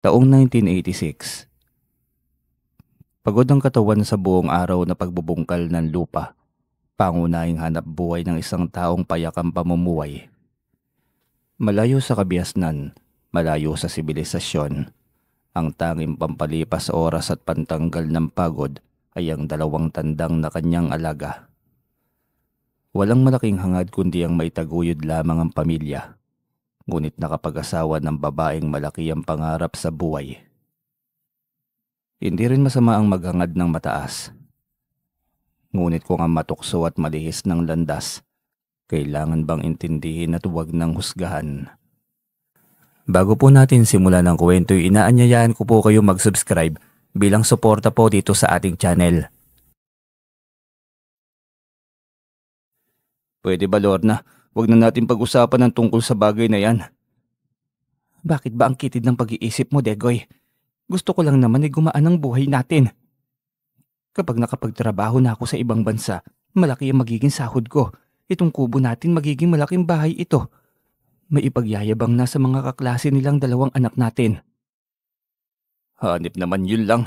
Taong 1986. Pagod ang katawan sa buong araw na pagbubungkal ng lupa, pangunahing hanap buhay ng isang taong payakang pamumuhay. Malayo sa kabiasnan, malayo sa sibilisasyon, ang tanging pampalipas sa oras at pantanggal ng pagod ay ang dalawang tandang na kanyang alaga. Walang malaking hangad kundi ang maitaguyod lamang ang pamilya, ngunit nakapag-asawa ng babaeng malaki ang pangarap sa buhay. Hindi rin masama ang maghangad ng mataas. Ngunit kung ang matukso at malihis ng landas, kailangan bang intindihin at huwag nang husgahan? Bago po natin simulan ang kwento, inaanyayaan ko po kayo mag-subscribe bilang suporta po dito sa ating channel. Pwede ba, Lorna? Huwag na natin pag-usapan ang tungkol sa bagay na yan. Bakit ba ang kitid ng pag-iisip mo, Degoy? Gusto ko lang naman ay gumaan ang buhay natin. Kapag nakapagtrabaho na ako sa ibang bansa, malaki ang magiging sahod ko. Itong kubo natin magiging malaking bahay ito. May ipagyayabang na sa mga kaklase nilang dalawang anak natin. Hanip naman yun lang.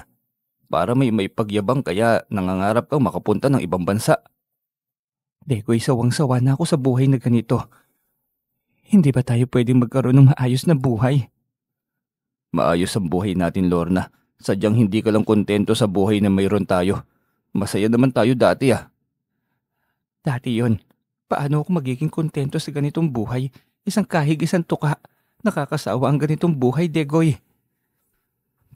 Para may pagyabang kaya nangangarap kang makapunta ng ibang bansa. Degoy, sawang-sawa na ako sa buhay na ganito. Hindi ba tayo pwedeng magkaroon ng maayos na buhay? Maayos ang buhay natin, Lorna. Sadyang hindi ka lang kontento sa buhay na mayroon tayo. Masaya naman tayo dati ah. Dati yon. Paano ako magiging kontento sa ganitong buhay? Isang kahig, isang tuka. Nakakasawa ang ganitong buhay, Degoy.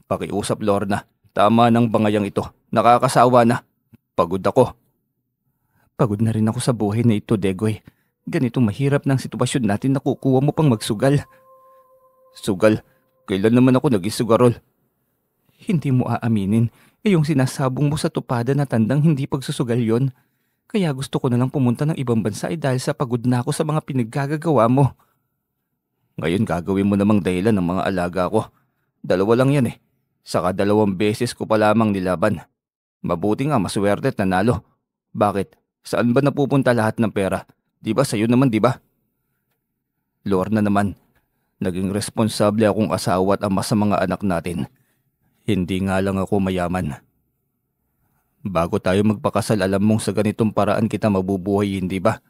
Pakiusap, Lorna. Tama ng bangayang ito. Nakakasawa na. Pagod ako. Pagod na rin ako sa buhay na ito, Degoy. Ganitong mahirap ng sitwasyon natin na kukuha mo pang magsugal. Sugal? Kailan naman ako naging sugarol? Hindi mo aaminin. Yung sinasabong mo sa tupada na tandang hindi pagsusugal yon. Kaya gusto ko na lang pumunta ng ibang bansa dahil sa pagod na ako sa mga pinaggagawa mo. Ngayon gagawin mo namang dahilan ng mga alaga ko. Dalawa lang yan eh. Saka 2 beses ko pa lamang nilaban. Mabuti nga maswerte at nanalo. Bakit? Saan ba napupunta lahat ng pera? Di ba sa'yo naman, di ba? Lorna naman, naging responsable akong asawa at ama sa mga anak natin. Hindi nga lang ako mayaman. Bago tayo magpakasal, alam mong sa ganitong paraan kita mabubuhay, hindi ba?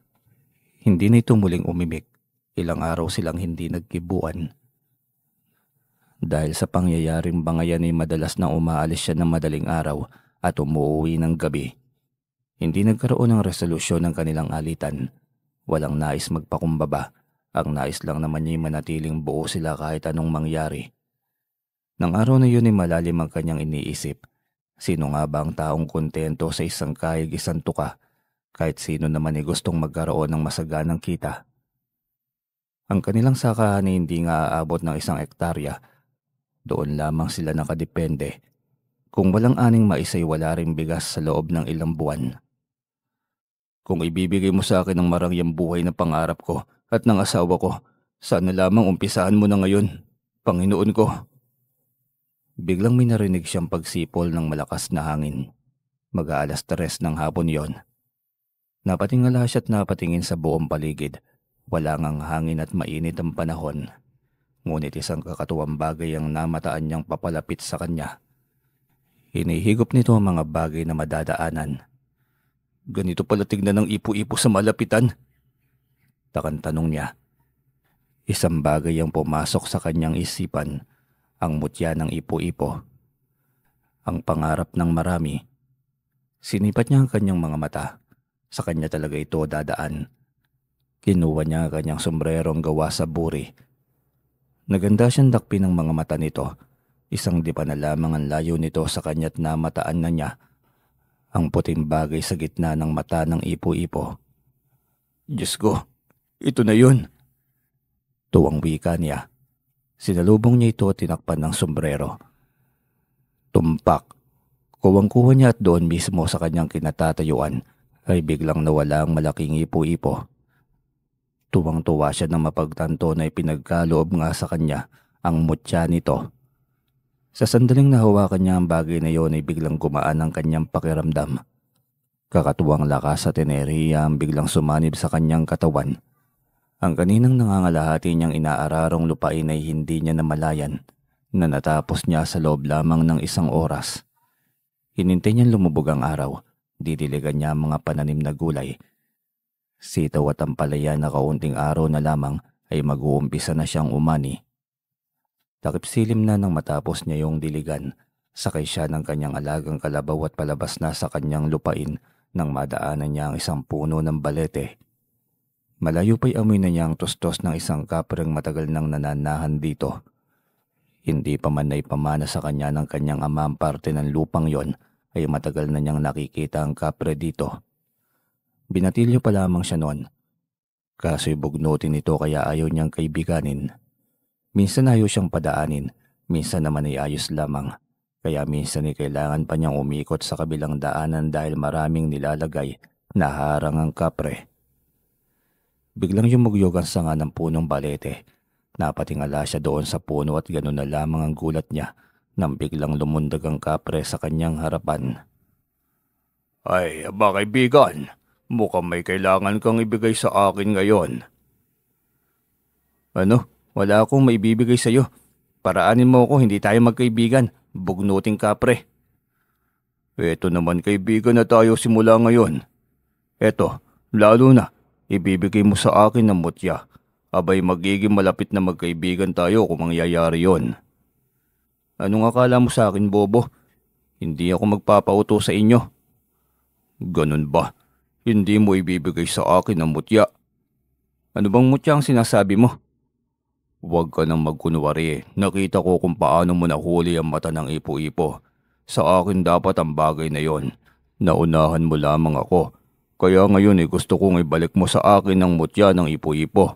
Hindi na ito muling umimik. Ilang araw silang hindi nagkibuan. Dahil sa pangyayaring bangayan ay madalas na umaalis siya ng madaling araw at umuwi ng gabi. Hindi nagkaroon ng resolusyon ng kanilang alitan. Walang nais magpakumbaba. Ang nais lang naman niya ay manatiling buo sila kahit anong mangyari. Nang araw na yun ay malalim ang kanyang iniisip. Sino nga ba ang taong kontento sa isang kahig, isang tuka? Kahit sino naman ay gustong magkaroon ng masaganang kita. Ang kanilang sakahan ay hindi nga aabot ng 1 hektarya. Doon lamang sila nakadepende. Kung walang aning mais ay wala ring bigas sa loob ng ilang buwan. Kung ibibigay mo sa akin ang marangyang buhay na pangarap ko at ng asawa ko, sana lamang umpisahan mo na ngayon, Panginoon ko. Biglang may narinig siyang pagsipol ng malakas na hangin. Mag-aalas 3 ng hapon yon. Napatingala siya at napatingin sa buong paligid. Wala ngang hangin at mainit ang panahon. Ngunit isang kakatuwang bagay ang namataan niyang papalapit sa kanya. Hinihigop nito ang mga bagay na madadaanan. Ganito pala tignan ng ipo-ipo sa malapitan? Takang tanong niya. Isang bagay ang pumasok sa kanyang isipan. Ang mutya ng ipo-ipo. Ang pangarap ng marami. Sinipat niya ang kanyang mga mata. Sa kanya talaga ito dadaan. Kinuha niya ang kanyang sombrerong gawa sa buri. Naganda siyang dakpin ng mga mata nito. Isang dipa na lamang ang layo nito sa kanya't namataan na niya ang puting bagay sa gitna ng mata ng ipo-ipo. Diyos ko, ito na yun. Tuwang wika niya. Sinalubong niya ito at tinakpan ng sombrero. Tumpak. Kuwang-kuha niya at doon mismo sa kanyang kinatatayuan ay biglang nawala ang malaking ipo-ipo. Tuwang-tuwa siya nang mapagtanto na ipinagkaloob nga sa kanya ang mutya nito. Sa sandaling nahawakan niya ang bagay na iyon ay biglang gumaan ang kanyang pakiramdam. Kakatuwang lakas at enerhiya ang biglang sumanib sa kanyang katawan. Ang kaninang nangangalahati niyang inaararong lupain ay hindi niya namalayan na natapos niya sa loob lamang ng 1 oras. Hinintay niyang lumubog ang araw, didiligan niya ang mga pananim na gulay. Sitaw at ampalaya na kaunting araw na lamang ay mag-uumpisa na siyang umani. Takip silim na nang matapos niya yung diligan, sakay siya ng kanyang alagang kalabaw at palabas na sa kanyang lupain nang madaanan niya ang isang puno ng balete. Malayo pa'y amoy na niya ang tustos ng isang kapreng matagal nang nananahan dito. Hindi pa man naipamana sa kanya ng kanyang ama ang parte ng lupang yon, ay matagal na niyang nakikita ang kapre dito. Binatilyo pa lamang siya noon. Kaso'y bugnutin ito kaya ayaw niyang kaibiganin. Minsan ayaw siyang padaanin, minsan naman ay ayos lamang. Kaya minsan ay kailangan pa niyang umikot sa kabilang daanan dahil maraming nilalagay na harang ang kapre. Biglang yumugyog ang sanga ng punong balete. Napatingala siya doon sa puno at gano'n na lamang ang gulat niya nang biglang lumundag ang kapre sa kanyang harapan. "Ay, aba kaibigan, mukhang may kailangan kang ibigay sa akin ngayon." "Ano? Wala akong maibibigay sa'yo. Paraanin mo ako, hindi tayo magkaibigan. Bugnuting kapre." "Eto naman kaibigan na tayo simula ngayon. Eto, lalo na, ibibigay mo sa akin ng mutya. Abay magiging malapit na magkaibigan tayo kung mangyayari yon." "Anong akala mo sa akin, bobo? Hindi ako magpapauto sa inyo." "Ganun ba? Hindi mo ibibigay sa akin ng mutya?" "Ano bang mutya ang sinasabi mo?" "Huwag ka nang magkunwari. Nakita ko kung paano mo nahuli ang mata ng ipo-ipo. Sa akin dapat ang bagay na yon. Naunahan mo lamang ako. Kaya ngayon gusto kong ibalik mo sa akin ang mutya ng ipo-ipo."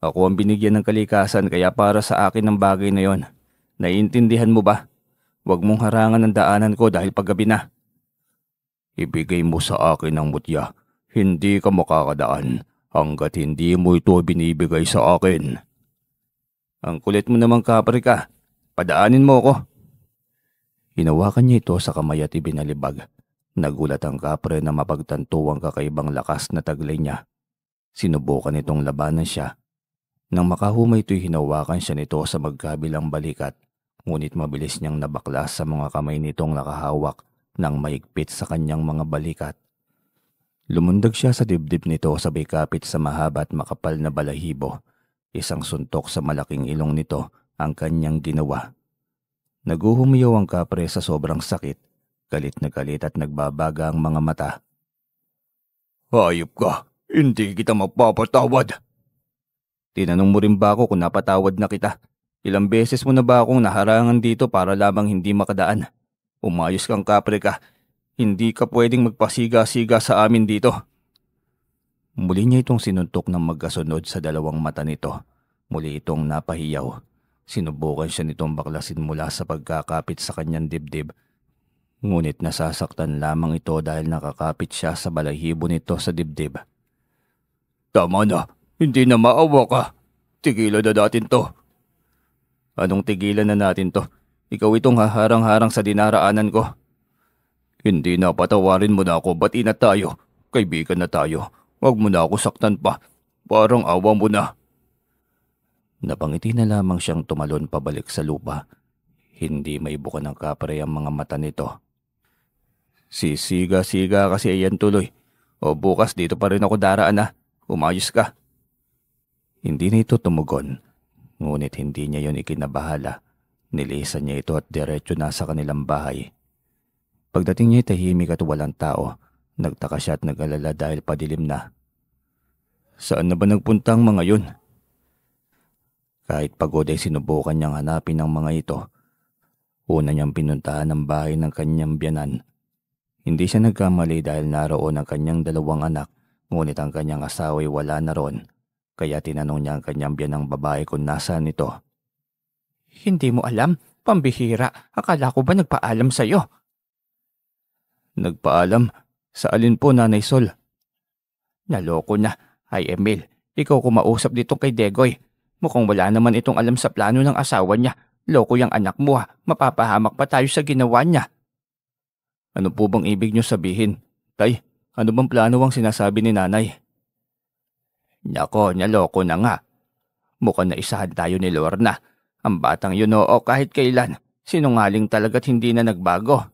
"Ako ang binigyan ng kalikasan kaya para sa akin ang bagay na yon. Naiintindihan mo ba? Huwag mong harangan ang daanan ko dahil paggabi na." "Ibigay mo sa akin ang mutya. Hindi ka makakadaan hanggat hindi mo ito binibigay sa akin." "Ang kulit mo namang kapre ka. Padaanin mo ako." Hinawakan niya ito sa kamay at ibinalibag. Nagulat ang kapre na mapagtanto ang kakaibang lakas na taglay niya. Sinubukan itong labanan siya. Nang makahuma ito'y hinawakan siya nito sa magkabilang balikat, ngunit mabilis niyang nabaklas sa mga kamay nitong nakahawak ng mahigpit sa kanyang mga balikat. Lumundag siya sa dibdib nito sabay kapit sa mahaba at makapal na balahibo. Isang suntok sa malaking ilong nito ang kanyang ginawa. Naguhumiyaw ang kapre sa sobrang sakit. Galit na galit at nagbabaga ang mga mata. "Hayop ka! Hindi kita mapapatawad!" "Tinanong mo rin ba ako kung napatawad na kita? Ilang beses mo na ba akong naharangan dito para lamang hindi makadaan? Umayos kang kapre ka. Hindi ka pwedeng magpasiga-siga sa amin dito." Muli niya itong sinuntok ng magkasunod sa dalawang mata nito. Muli itong napahiyaw. Sinubukan siya nitong baklasin mula sa pagkakapit sa kanyang dibdib. Ngunit nasasaktan lamang ito dahil nakakapit siya sa balahibo nito sa dibdib. "Tama na, hindi na maawa ka. Tigilan na natin to." "Anong tigilan na natin to? Ikaw itong haharang-harang sa dinaraanan ko." "Hindi na, patawarin mo na ako, bati na tayo. Kaibigan na tayo. Huwag mo na ako saktan pa. Parang awa mo na." Napangiti na lamang siyang tumalon pabalik sa lupa. Hindi may buka ng kapre ang mga mata nito. "Sisiga-siga kasi ayan tuloy. O bukas dito pa rin ako daraan na. Umayos ka." Hindi na ito tumugon. Ngunit hindi niya yon ikinabahala. Nilisan niya ito at diretso na sa kanilang bahay. Pagdating niya tahimik at walang tao. Nagtaka siya at nag-alala dahil padilim na. Saan na ba nagpunta ang mga yun? Kahit pagod ay sinubukan niyang hanapin ang mga ito. Una niyang pinuntahan ang bahay ng kanyang biyanan. Hindi siya nagkamali dahil naroon ang kanyang 2 anak, ngunit ang kanyang asawa ay wala na roon. Kaya tinanong niya ang kanyang biyanang babae kung nasaan ito. "Hindi mo alam? Pambihira. Akala ko ba nagpaalam sa'yo?" "Nagpaalam? Sa alin po, Nanay Sol?" "Naloko na. Ay Emil, ikaw kumausap dito kay Degoy. Mukhang wala naman itong alam sa plano ng asawa niya. Loko yung anak mo ha. Mapapahamak pa tayo sa ginawa niya." "Ano po bang ibig niyo sabihin? Tay, ano bang plano ang sinasabi ni Nanay?" "Nako, naloko na nga. Mukhang naisahan tayo ni Lorna. Ang batang yun oo kahit kailan. Sinungaling talaga't hindi na nagbago.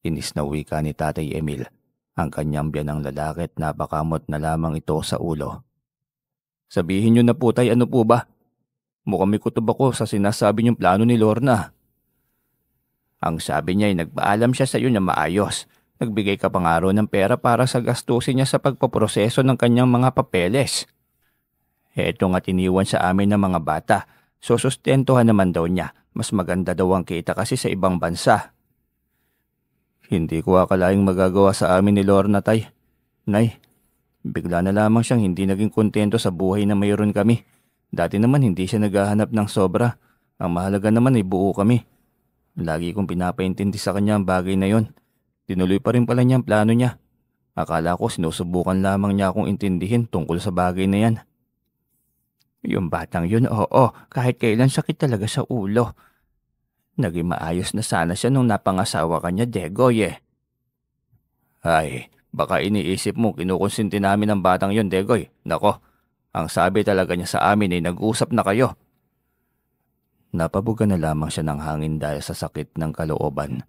Inis na wika ni Tatay Emil. Ang kanyang biyanang lalaki at napakamot na lamang ito sa ulo. Sabihin niyo na po tay, ano po ba? Mukhang may kutob ako sa sinasabi niyong plano ni Lorna. Ang sabi niya ay nagpaalam siya sa iyo na maayos. Nagbigay ka pa nga raw ng pera para sa gastusin niya sa pagpaproseso ng kanyang mga papeles. Heto nga't iniwan sa amin ng mga bata. Susustentuhan naman daw niya. Mas maganda daw ang kita kasi sa ibang bansa. Hindi ko akalaing magagawa sa amin ni Lorna tay. Nay, bigla na lamang siyang hindi naging kontento sa buhay na mayroon kami. Dati naman hindi siya naghahanap ng sobra. Ang mahalaga naman ay buo kami. Lagi kong pinapaintindi sa kanya ang bagay na yon. Tinuloy pa rin pala niya ang plano niya. Akala ko sinusubukan lamang niya akong intindihin tungkol sa bagay na yan. Yung batang yun, oo, kahit kailan sakit talaga sa ulo. Naging maayos na sana siya nung napangasawa ka niya, Degoy eh. Ay, baka iniisip mo kinukonsinti namin ang batang yun, Degoy. Nako, ang sabi talaga niya sa amin ay nag-usap na kayo. Napabuga na lamang siya ng hangin dahil sa sakit ng kalooban.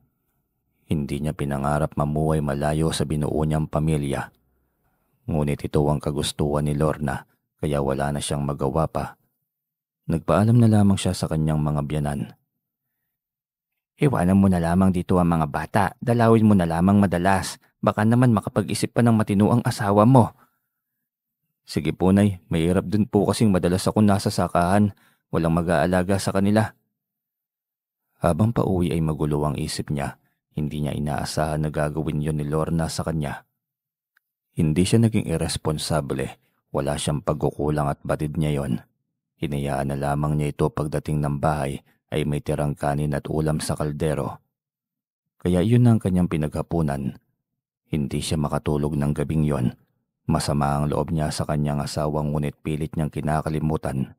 Hindi niya pinangarap mamuhay malayo sa binuo niyang pamilya. Ngunit ito ang kagustuhan ni Lorna, kaya wala na siyang magawa pa. Nagpaalam na lamang siya sa kanyang mga biyanan. Iwanan mo na lamang dito ang mga bata, dalawin mo na lamang madalas. Baka naman makapag-isip pa ng matino ang asawa mo. Sige po nay, mahirap din po kasing madalas ako nasa sakahan. Walang mag-aalaga sa kanila. Habang pauwi ay magulo ang isip niya. Hindi niya inaasahan na gagawin yon ni Lorna sa kanya. Hindi siya naging irresponsable. Wala siyang pagkukulang at batid niya yon. Hinayaan na lamang niya ito pagdating ng bahay ay may tirang kanin at ulam sa kaldero. Kaya yun ang kanyang pinaghapunan. Hindi siya makatulog ng gabing yon. Masama ang loob niya sa kanyang asawa ngunit pilit niyang kinakalimutan.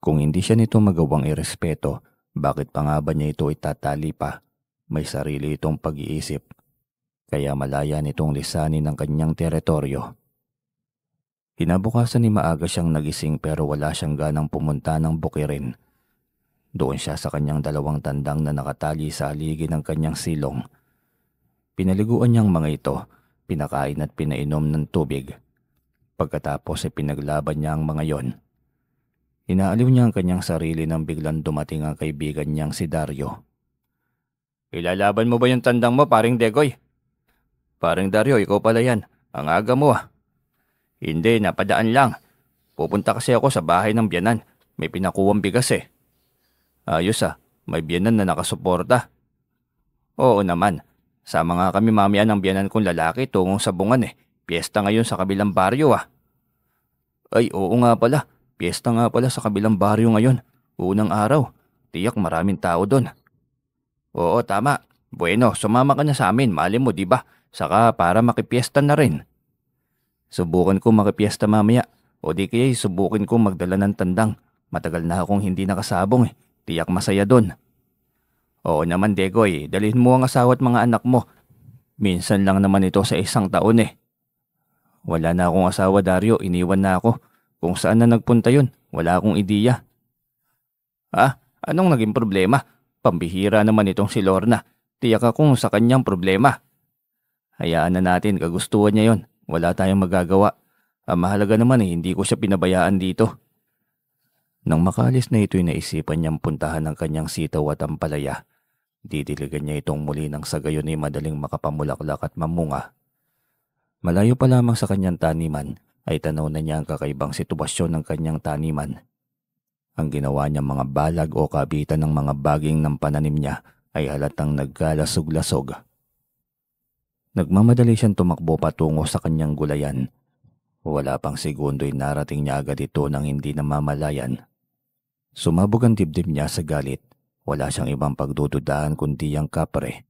Kung hindi siya nito magawang irespeto, bakit pa nga ba niya ito itatali pa? May sarili itong pag-iisip, kaya malaya nitong lisanin ang kanyang teritoryo. Kinabukasan ni maaga siyang nagising pero wala siyang ganang pumunta ng bukirin. Doon siya sa kanyang dalawang tandang na nakatali sa haligi ng kanyang silong. Pinaliguan niyang mga ito, pinakain at pinainom ng tubig. Pagkatapos ay pinaglaban niya ang mga yon. Inaaliw niya ang kanyang sarili nang biglang dumating ang kaibigan niyang si Dario. Ilalaban mo ba yung tandang mo, paring Degoy? Paring Dario, ikaw pala yan. Ang aga mo ah. Hindi, napadaan lang. Pupunta kasi ako sa bahay ng biyanan. May pinakuwang bigas eh. Ayos ah, may biyanan na nakasuporta. Oo naman. Sama nga kami mamaya ng biyanan kong lalaki tungong sa bungan eh. Piyesta ngayon sa kabilang baryo ah. Ay oo nga pala. Piyesta nga pala sa kabilang baryo ngayon. Unang araw. Tiyak maraming tao doon. Oo, tama. Bueno, sumama ka na sa amin. Mali mo, di ba? Saka para makipiesta na rin. Subukan ko makipiesta mamaya. O di kaya subukin ko magdala ng tandang. Matagal na akong hindi nakasabong eh. Tiyak masaya doon. Oo naman, Degoy. Dalhin mo ang asawa at mga anak mo. Minsan lang naman ito sa isang taon eh. Wala na akong asawa, Dario. Iniwan na ako. Kung saan na nagpunta yun, wala akong ideya. Anong naging problema? Pambihira naman itong si Lorna. Tiyak akong sa kanyang problema. Hayaan na natin, kagustuhan niya yon. Wala tayong magagawa. Ang mahalaga naman hindi ko siya pinabayaan dito. Nang makalis na ito'y naisipan niyang puntahan ng kanyang sitaw at ampalaya. Didiligan niya itong muli nang sa gayon ay madaling makapamulaklak at mamunga. Malayo pa lamang sa kanyang taniman ay tanaw na niya ang kakaibang sitwasyon ng kanyang taniman. Ang ginawa niyang mga balag o kabitan ng mga baging ng pananim niya ay halatang nagkalasog-lasog. Nagmamadali siyang tumakbo patungo sa kanyang gulayan. Wala pang segundo'y narating niya agad ito nang hindi namamalayan. Sumabog ang dibdib niya sa galit. Wala siyang ibang pagdududahan kundi ang kapre.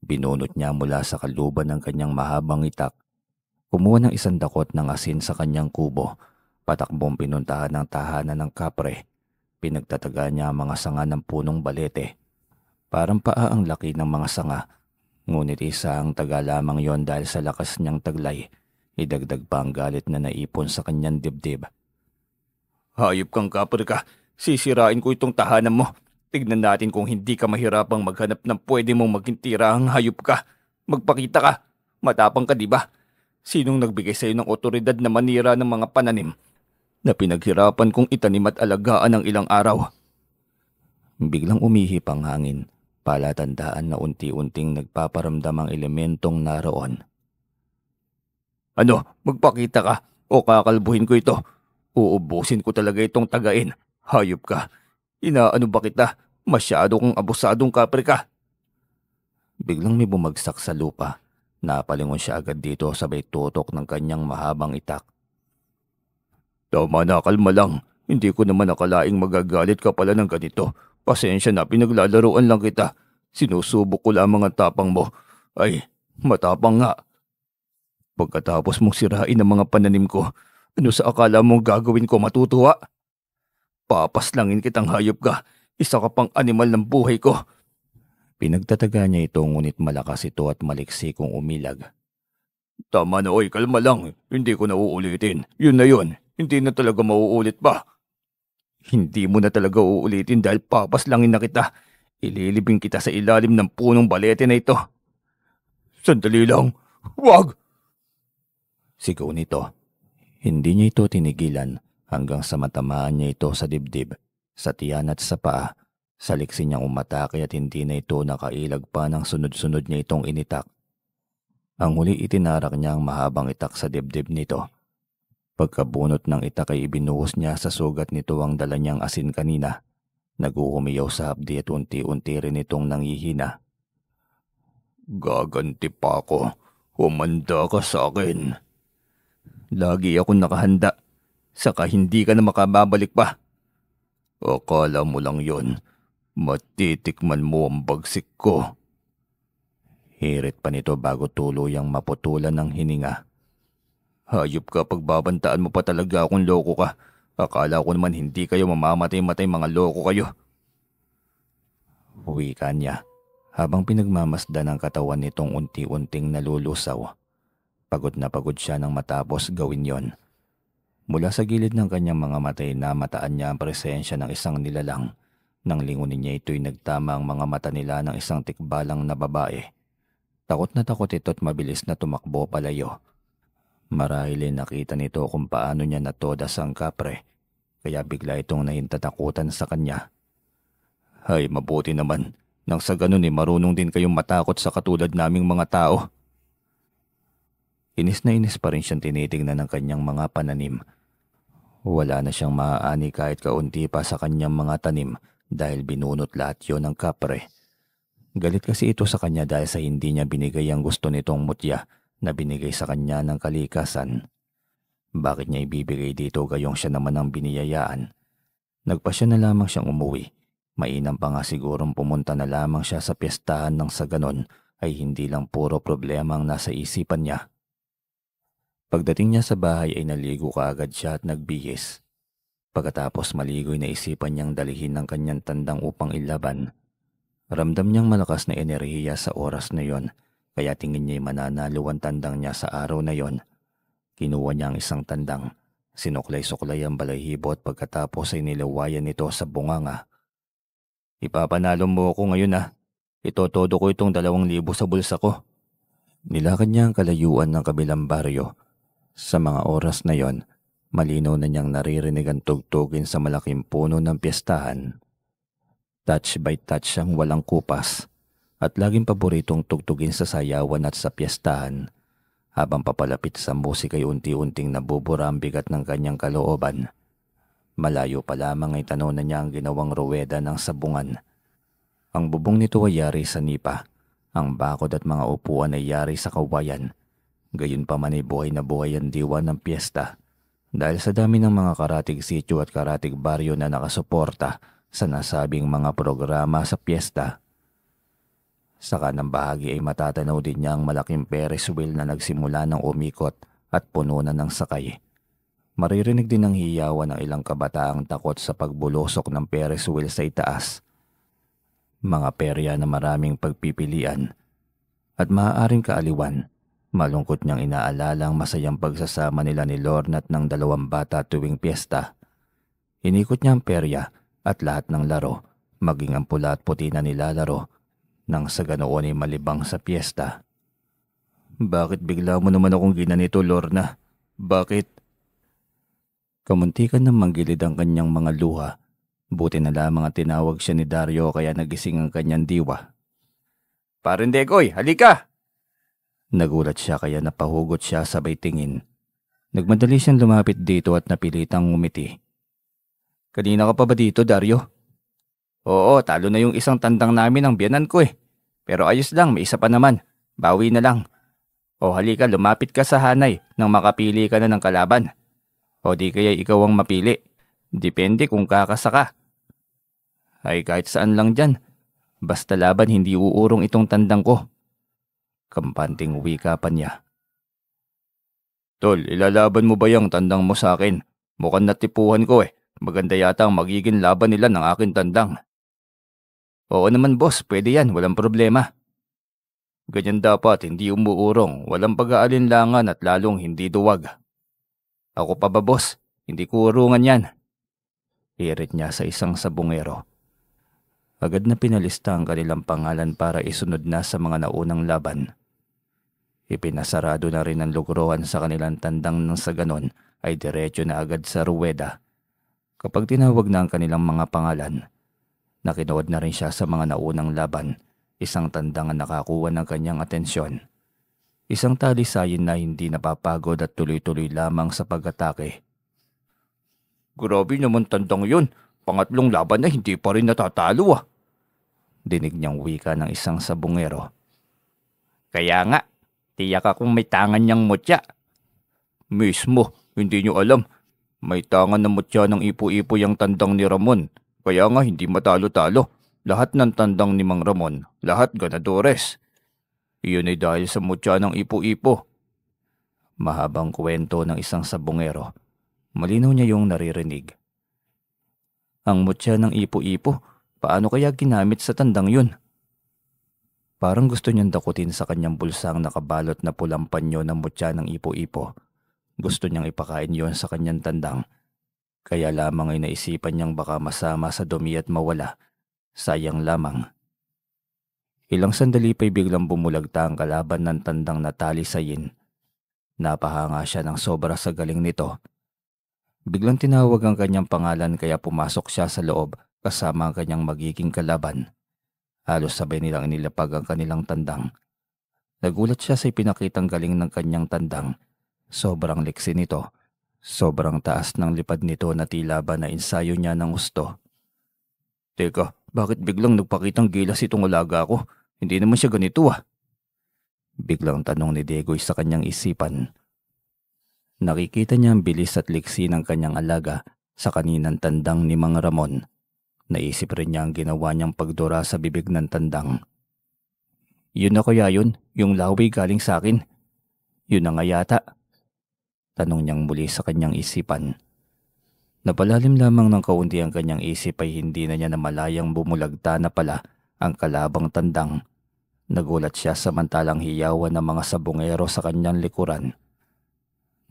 Binunot niya mula sa kaluban ng kanyang mahabang itak. Kumuha ng isang dakot ng asin sa kanyang kubo. Patakbong pinuntahan ng tahanan ng kapre. Pinagtataga niya ang mga sanga ng punong balete. Parang paa ang laki ng mga sanga. Ngunit isa ang taga lamang yon dahil sa lakas niyang taglay. Idagdag pa ang galit na naipon sa kanyang dibdib. Hayop kang kapre ka. Sisirain ko itong tahanan mo. Tignan natin kung hindi ka mahirapang maghanap ng pwede mong maging tirahang hayop ka. Magpakita ka. Matapang ka, di ba? Sinong nagbigay sa'yo ng otoridad na manira ng mga pananim na pinaghirapan kong itanim at alagaan ng ilang araw? Biglang umihip ang hangin, palatandaan na unti-unting nagpaparamdam ang elementong naroon. Ano, magpakita ka o kakalbuhin ko ito. Uubusin ko talaga itong tagain. Hayop ka. Inaano ba kita? Masyado kong abusadong kapre ka. Biglang may bumagsak sa lupa. Napalingon siya agad dito sabay tutok ng kanyang mahabang itak. Tama na, kalma lang. Hindi ko naman akalaing magagalit ka pala ng ganito. Pasensya na, pinaglalaroan lang kita. Sinusubok ko lamang ang tapang mo. Ay, matapang nga. Pagkatapos mong sirain ang mga pananim ko, ano sa akala mong gagawin ko, matutuwa? Papaslangin kitang hayop ka. Isa ka pang animal ng buhay ko. Pinagtataga niya ito ngunit malakas ito at maliksi kung umilag. Tama na, oy, kalma lang. Hindi ko na uulitin. Yun na yun. Hindi na talaga mauulit pa. Hindi mo na talaga uulitin dahil papaslangin na kita. Ililibing kita sa ilalim ng punong balete na ito. Sandali lang. Wag! Sigaw nito. Hindi niya ito tinigilan hanggang sa matamaan niya ito sa dibdib, sa tiyan at sa paa. Sa liksi niyang umatake at hindi na ito nakailag pa ng sunod-sunod niya itong initak. Ang huli itinarak niya ang mahabang itak sa dibdib nito. Pagkabunot ng itak ay ibinuhos niya sa sugat nito ang dala niyang asin kanina. Naguhumiyaw sa hapdi at unti-unti rin itong nangihina. Gaganti pa ako. Humanda ka sa akin. Lagi akong nakahanda. Saka hindi ka na makababalik pa. Akala mo lang yon. Matitikman mo ang bagsik ko. Hirit pa nito bago tuluyang maputulan ng hininga. Hayop ka, pagbabantaan mo pa talaga akong loko ka. Akala ko naman hindi kayo mamamatay-matay, mga loko kayo. Wika niya habang pinagmamasdan ang katawan nitong unti-unting nalulusaw. Pagod na pagod siya nang matapos gawin yon. Mula sa gilid ng kanyang mga matay na mataan niya ang presensya ng isang nilalang. Nang lingunin niya ito'y nagtama ang mga mata nila ng isang tikbalang na babae. Takot na takot ito at mabilis na tumakbo palayo. Marahil nakita nito kung paano niya natodas ang kapre, kaya bigla itong nahintatakutan sa kanya. Hay, mabuti naman, nang sa ganun marunong din kayong matakot sa katulad naming mga tao. Inis na inis pa rin siyang tinitingnan ng kanyang mga pananim. Wala na siyang maaani kahit kaunti pa sa kanyang mga tanim dahil binunot lahat yon ng kapre. Galit kasi ito sa kanya dahil sa hindi niya binigay ang gusto nitong mutya na binigay sa kanya ng kalikasan. Bakit niya ibibigay dito gayong siya naman ang biniyayaan? Nagpasya na lamang siyang umuwi. Mainam pa nga sigurong pumunta na lamang siya sa piyestahan nang sa ganon ay hindi lang puro problema ang nasa isipan niya. Pagdating niya sa bahay ay naligo kaagad siya at nagbihis. Pagkatapos maligo'y naisipan niyang dalihin ng kanyang tandang upang ilaban. Ramdam niyang malakas na enerhiya sa oras na yon, kaya tingin niya'y mananalo ang tandang niya sa araw na yon. Kinuha niya ang isang tandang, sinuklay-suklay ang balahibo at pagkatapos ay nilawayan nito sa bunganga. Ipapanalo mo ako ngayon Itotodo ko itong 2,000 sa bulsa ko. Nilakad niya ang kalayuan ng kabilang baryo. Sa mga oras na yon, malinaw na niyang naririnig ang tugtugin sa malaking puno ng piyestahan. Touch by touch ang walang kupas at laging paboritong tugtugin sa sayawan at sa piyestahan. Habang papalapit sa musika ay unti-unting nabubura ang bigat ng kanyang kalooban. Malayo pa lamang ay tanaw na niya ang ginawang ruweda ng sabungan. Ang bubong nito ay yari sa nipa. Ang bakod at mga upuan ay yari sa kawayan. Gayunpaman ay buhay na buhay ang diwa ng piyesta. Dahil sa dami ng mga karatig sityo at karatig baryo na nakasuporta sa nasabing mga programa sa piyesta. Sa kanang bahagi ay matatanaw din niya ang malaking Ferris wheel na nagsimula ng umikot at puno na ng sakay. Maririnig din ang hiyawan ng ilang kabataang takot sa pagbulosok ng Ferris wheel sa itaas. Mga perya na maraming pagpipilian at maaaring kaaliwan. Malungkot niyang inaalala ang masayang pagsasama nila ni Lornat ng 2 bata tuwing piyesta. Inikot niya ang perya at lahat ng laro, maging ang pula at puti na nilalaro, nang sa ganoon ay malibang sa piyesta. Bakit bigla mo naman akong ginanito, Lorna? Bakit? Kamuntikan ng manggilid ang kanyang mga luha. Buti na lamang at tinawag siya ni Dario kaya nagising ang kanyang diwa. Parin Degoy, halika! Nagulat siya kaya napahugot siya sabay tingin. Nagmadali siyang lumapit dito at napilitang ngumiti. Kanina ka pa ba dito, Dario? Oo, talo na yung isang tandang namin ng biyanan ko eh. Pero ayos lang, may isa pa naman. Bawi na lang. O halika, lumapit ka sa hanay nang makapili ka na ng kalaban. O di kaya ikaw ang mapili. Depende kung kakasa ka. Ay kahit saan lang dyan. Basta laban hindi uurong itong tandang ko. Kampanting wika pa niya. Tol, ilalaban mo ba yung tandang mo sa akin? Mukhang natipuhan ko eh. Maganda yata ang magiging laban nila ng aking tandang. Oo naman boss, pwede yan, walang problema. Ganyan dapat, hindi umuurong, walang pag-aalinlangan at lalong hindi duwag. Ako pa ba boss? Hindi ko urungan yan. Hirit niya sa isang sabungero. Agad na pinalista ang kanilang pangalan para isunod na sa mga naunang laban. Ipinasarado na rin ang lugrohan sa kanilang tandang nang sa ganon ay diretso na agad sa ruweda. Kapag tinawag na ang kanilang mga pangalan, nakinuod na rin siya sa mga naunang laban, isang tandang ang nakakuha ng kanyang atensyon. Isang talisayin na hindi napapagod at tuloy-tuloy lamang sa pag-atake. Grabe naman tandang yun. Pangatlong laban na hindi pa rin natatalo ah. Dinig niyang wika ng isang sabungero. Kaya nga, tiyak akong may tangan niyang mutya. Mismo, hindi niyo alam. May tangan na mutya ng ipo-ipo yung tandang ni Ramon. Kaya nga hindi matalo-talo. Lahat ng tandang ni Mang Ramon, lahat ganadores. Iyon ay dahil sa mutya ng ipo-ipo. Mahabang kwento ng isang sabungero. Malinaw niya yung naririnig. Ang mutya ng ipo-ipo, paano kaya ginamit sa tandang yun? Parang gusto niyang dakutin sa kanyang bulsang nakabalot na pulang panyo ng mutya ng ipo-ipo. Gusto niyang ipakain yon sa kanyang tandang. Kaya lamang ay naisipan niyang baka masama sa dumi at mawala. Sayang lamang. Ilang sandali pa'y biglang bumulagta ang kalaban ng tandang natali sayin. Napahanga siya ng sobra sa galing nito. Biglang tinawag ang kanyang pangalan kaya pumasok siya sa loob kasama ang kanyang magiging kalaban. Halos sabay nilang inilapag ang kanilang tandang. Nagulat siya sa ipinakitang galing ng kanyang tandang. Sobrang liksi nito. Sobrang taas ng lipad nito na tila ba na ensayo niya ng gusto. Teka, bakit biglang nagpakitang gilas itong alaga ko? Hindi naman siya ganito ah. Biglang tanong ni Degoy sa kanyang isipan. Nakikita niya ang bilis at liksi ng kanyang alaga sa kaninang tandang ni Mang Ramon. Naisip rin niya ang ginawa niyang pagdura sa bibig ng tandang. Yun na kaya yun, yung lawi galing sa akin? Yun na nga yata. Tanong niyang muli sa kanyang isipan. Napalalim lamang ng kaunti ang kanyang isip ay hindi na niya namalayang bumulagta na pala ang kalabang tandang. Nagulat siya samantalang hiyawan ng mga sabungero sa kanyang likuran.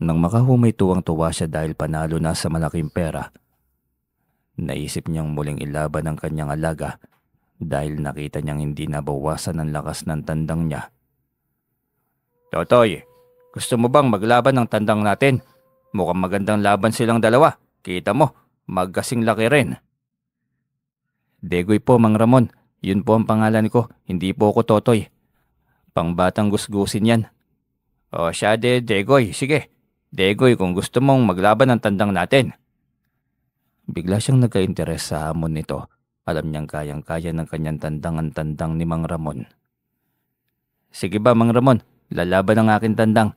Nang makahumay tuwang-tuwa siya dahil panalo na sa malaking pera. Naisip niyang muling ilaban ang kanyang alaga dahil nakita niyang hindi nabawasan ang lakas ng tandang niya. Totoy, gusto mo bang maglaban ng tandang natin? Mukhang magandang laban silang dalawa. Kita mo, magkasing laki rin. Degoy po, Mang Ramon. Yun po ang pangalan ko, hindi po ako Totoy. Pangbatang gusgusin yan. O siya Degoy, sige. Degoy kung gusto mong maglaban ng tandang natin. Bigla siyang nagka-interes sa hamon nito. Alam niyang kayang-kaya ng kanyang tandang ang tandang ni Mang Ramon. Sige ba Mang Ramon, lalaban ang aking tandang.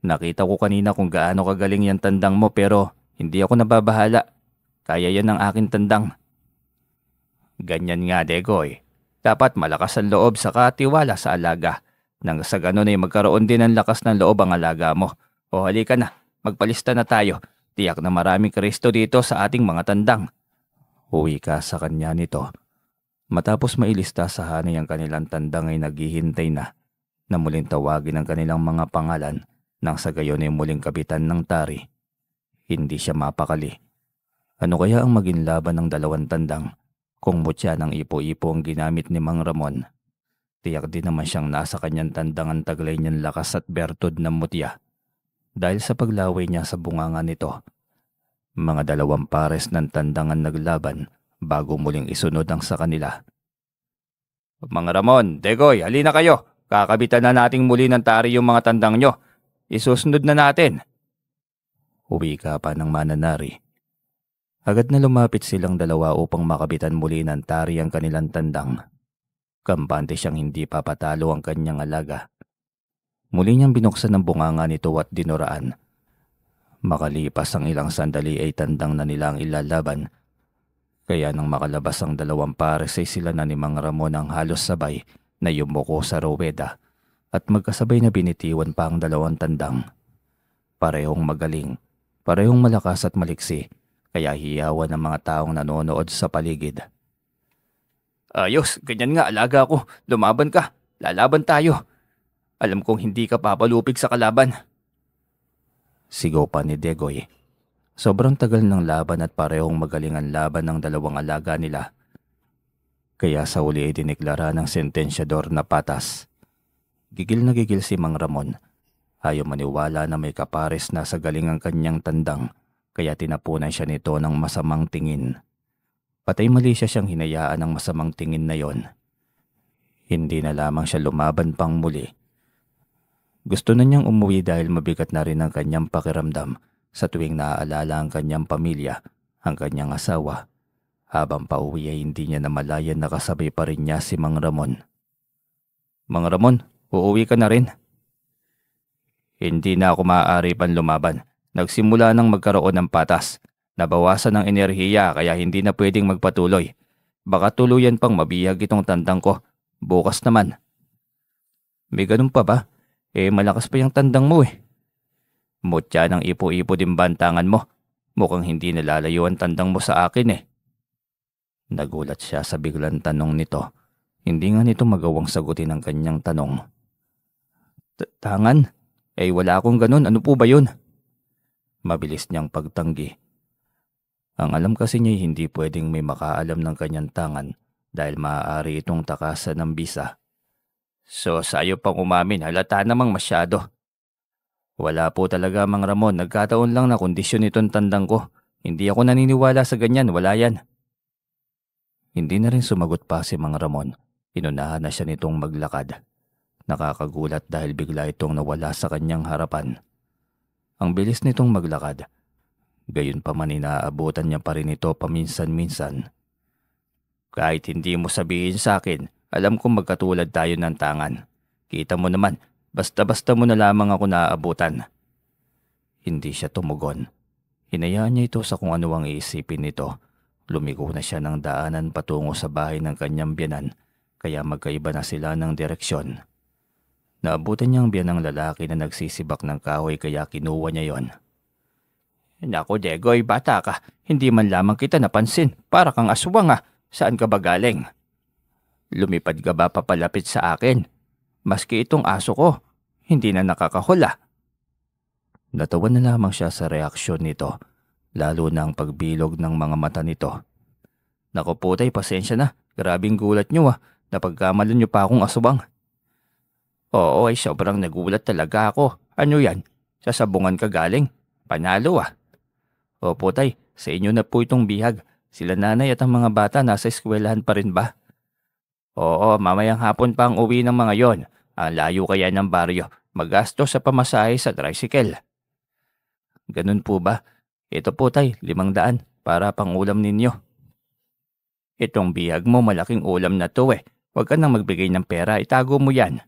Nakita ko kanina kung gaano kagaling yung tandang mo pero hindi ako nababahala. Kaya yan ang aking tandang. Ganyan nga Degoy. Dapat malakas ang loob sa katiwala sa alaga. Nang sa ganon ay magkaroon din ng lakas ng loob ang alaga mo. O halika na, magpalista na tayo. Tiyak na maraming Kristo dito sa ating mga tandang. Uwi ka sa kanya nito. Matapos mailista sa hanay ang kanilang tandang ay naghihintay na muling tawagin ang kanilang mga pangalan nang sa gayon ay muling kapitan ng tari. Hindi siya mapakali. Ano kaya ang maging laban ng dalawang tandang kung mutya ng ipo-ipo ang ginamit ni Mang Ramon? Tiyak din naman siyang nasa kanyang tandang ang taglay niyang lakas at bertod ng mutya dahil sa paglaway niya sa bunganga nito. Mga dalawang pares ng tandang ang naglaban bago muling isunod ang sa kanila. Mga Ramon, Degoy, halina kayo. Kakabitan na nating muli ng tari yung mga tandang nyo. Isusunod na natin. Uwi ka pa ng mananari. Agad na lumapit silang dalawa upang makabitan muli ng tari ang kanilang tandang. Kampante siyang hindi papatalo ang kanyang alaga. Muli niyang binuksan ang bunganga nito at dinuraan. Makalipas ang ilang sandali ay tandang na nila ang ilalaban. Kaya nang makalabas ang dalawang pares ay sila na ni Mang Ramon ang halos sabay na yumuko sa roweda at magkasabay na binitiwan pa ang dalawang tandang. Parehong magaling, parehong malakas at maliksi, kaya hiyawan ng mga taong nanonood sa paligid. Ayos, ganyan nga alaga ko. Lumaban ka, lalaban tayo. Alam kong hindi ka papalupig sa kalaban. Sigaw pa ni Degoy. Sobrang tagal ng laban at parehong magaling ang laban ng dalawang alaga nila. Kaya sa uli ay diniklara ng sentensyador na patas. Gigil na gigil si Mang Ramon. Ayaw maniwala na may kapares na sa galing ang kanyang tandang, kaya tinapunan siya nito ng masamang tingin. Patay mali siya siyang hinayaan ng masamang tingin na yon. Hindi na lamang siya lumaban pang muli. Gusto na niyang umuwi dahil mabigat na rin ang kanyang pakiramdam sa tuwing naaalala ang kanyang pamilya, ang kanyang asawa. Habang pauwi ay hindi niya namalayan na kasabay pa rin niya si Mang Ramon. Mang Ramon, uuwi ka na rin? Hindi na ako maaari pang lumaban. Nagsimula nang magkaroon ng patas. Nabawasan ng enerhiya kaya hindi na pwedeng magpatuloy. Baka tuluyan pang mabihag itong tandang ko. Bukas naman. May ganun pa ba? Malakas pa yung tandang mo eh. Mutya ng ipo-ipo din ba ang tangan mo? Mukhang hindi nalalayo ang tandang mo sa akin eh. Nagulat siya sa biglang tanong nito. Hindi nga nito magawang sagutin ang kanyang tanong. Tangan? Wala akong ganun. Ano po ba yun? Mabilis niyang pagtanggi. Ang alam kasi niya hindi pwedeng may makaalam ng kanyang tangan dahil maaari itong takasan ng bisa. So sayo pang umamin, halata namang masyado. Wala po talaga Mang Ramon, nagkataon lang na kondisyon itong tandang ko. Hindi ako naniniwala sa ganyan, wala yan. Hindi na rin sumagot pa si Mang Ramon. Inunahan na siya nitong maglakad. Nakakagulat dahil bigla itong nawala sa kanyang harapan. Ang bilis nitong maglakad. Gayon pa man inaabutan niya pa rin ito paminsan-minsan. Kahit hindi mo sabihin sa akin, alam kong magkatulad tayo ng tangan. Kita mo naman, basta-basta mo na lamang ako naaabutan. Hindi siya tumugon. Hinayaan niya ito sa kung ano ang iisipin nito. Lumiko na siya ng daanan patungo sa bahay ng kanyang biyanan, kaya magkaiba na sila ng direksyon. Naabutan niya ang biyanang lalaki na nagsisibak ng kahoy kaya kinuha niya yon. Nako Degoy, bata ka. Hindi man lamang kita napansin. Para kang aswang ah. Saan ka ba galing? Lumipad ka ba papalapit sa akin? Maski itong aso ko, hindi na nakakahula. Natawa na lamang siya sa reaksyon nito, lalo na ang pagbilog ng mga mata nito. Nako putay, pasensya na. Grabing gulat niyo ah. Napagkamalan niyo pa akong aswang. Oo ay sobrang nagulat talaga ako. Ano yan? Sa sabungan ka galing? Panalo ah. Opo tay, sa inyo na po itong bihag. Sila nanay at ang mga bata nasa eskwelahan pa rin ba? Oo, mamayang hapon pa ang uwi ng mga yon. Ang layo kaya ng baryo. Magasto sa pamasahe sa tricycle. Ganun po ba? Ito po tay, 500 para pang ulam ninyo. Itong bihag mo malaking ulam na to eh. Huwag ka nang magbigay ng pera, itago mo yan.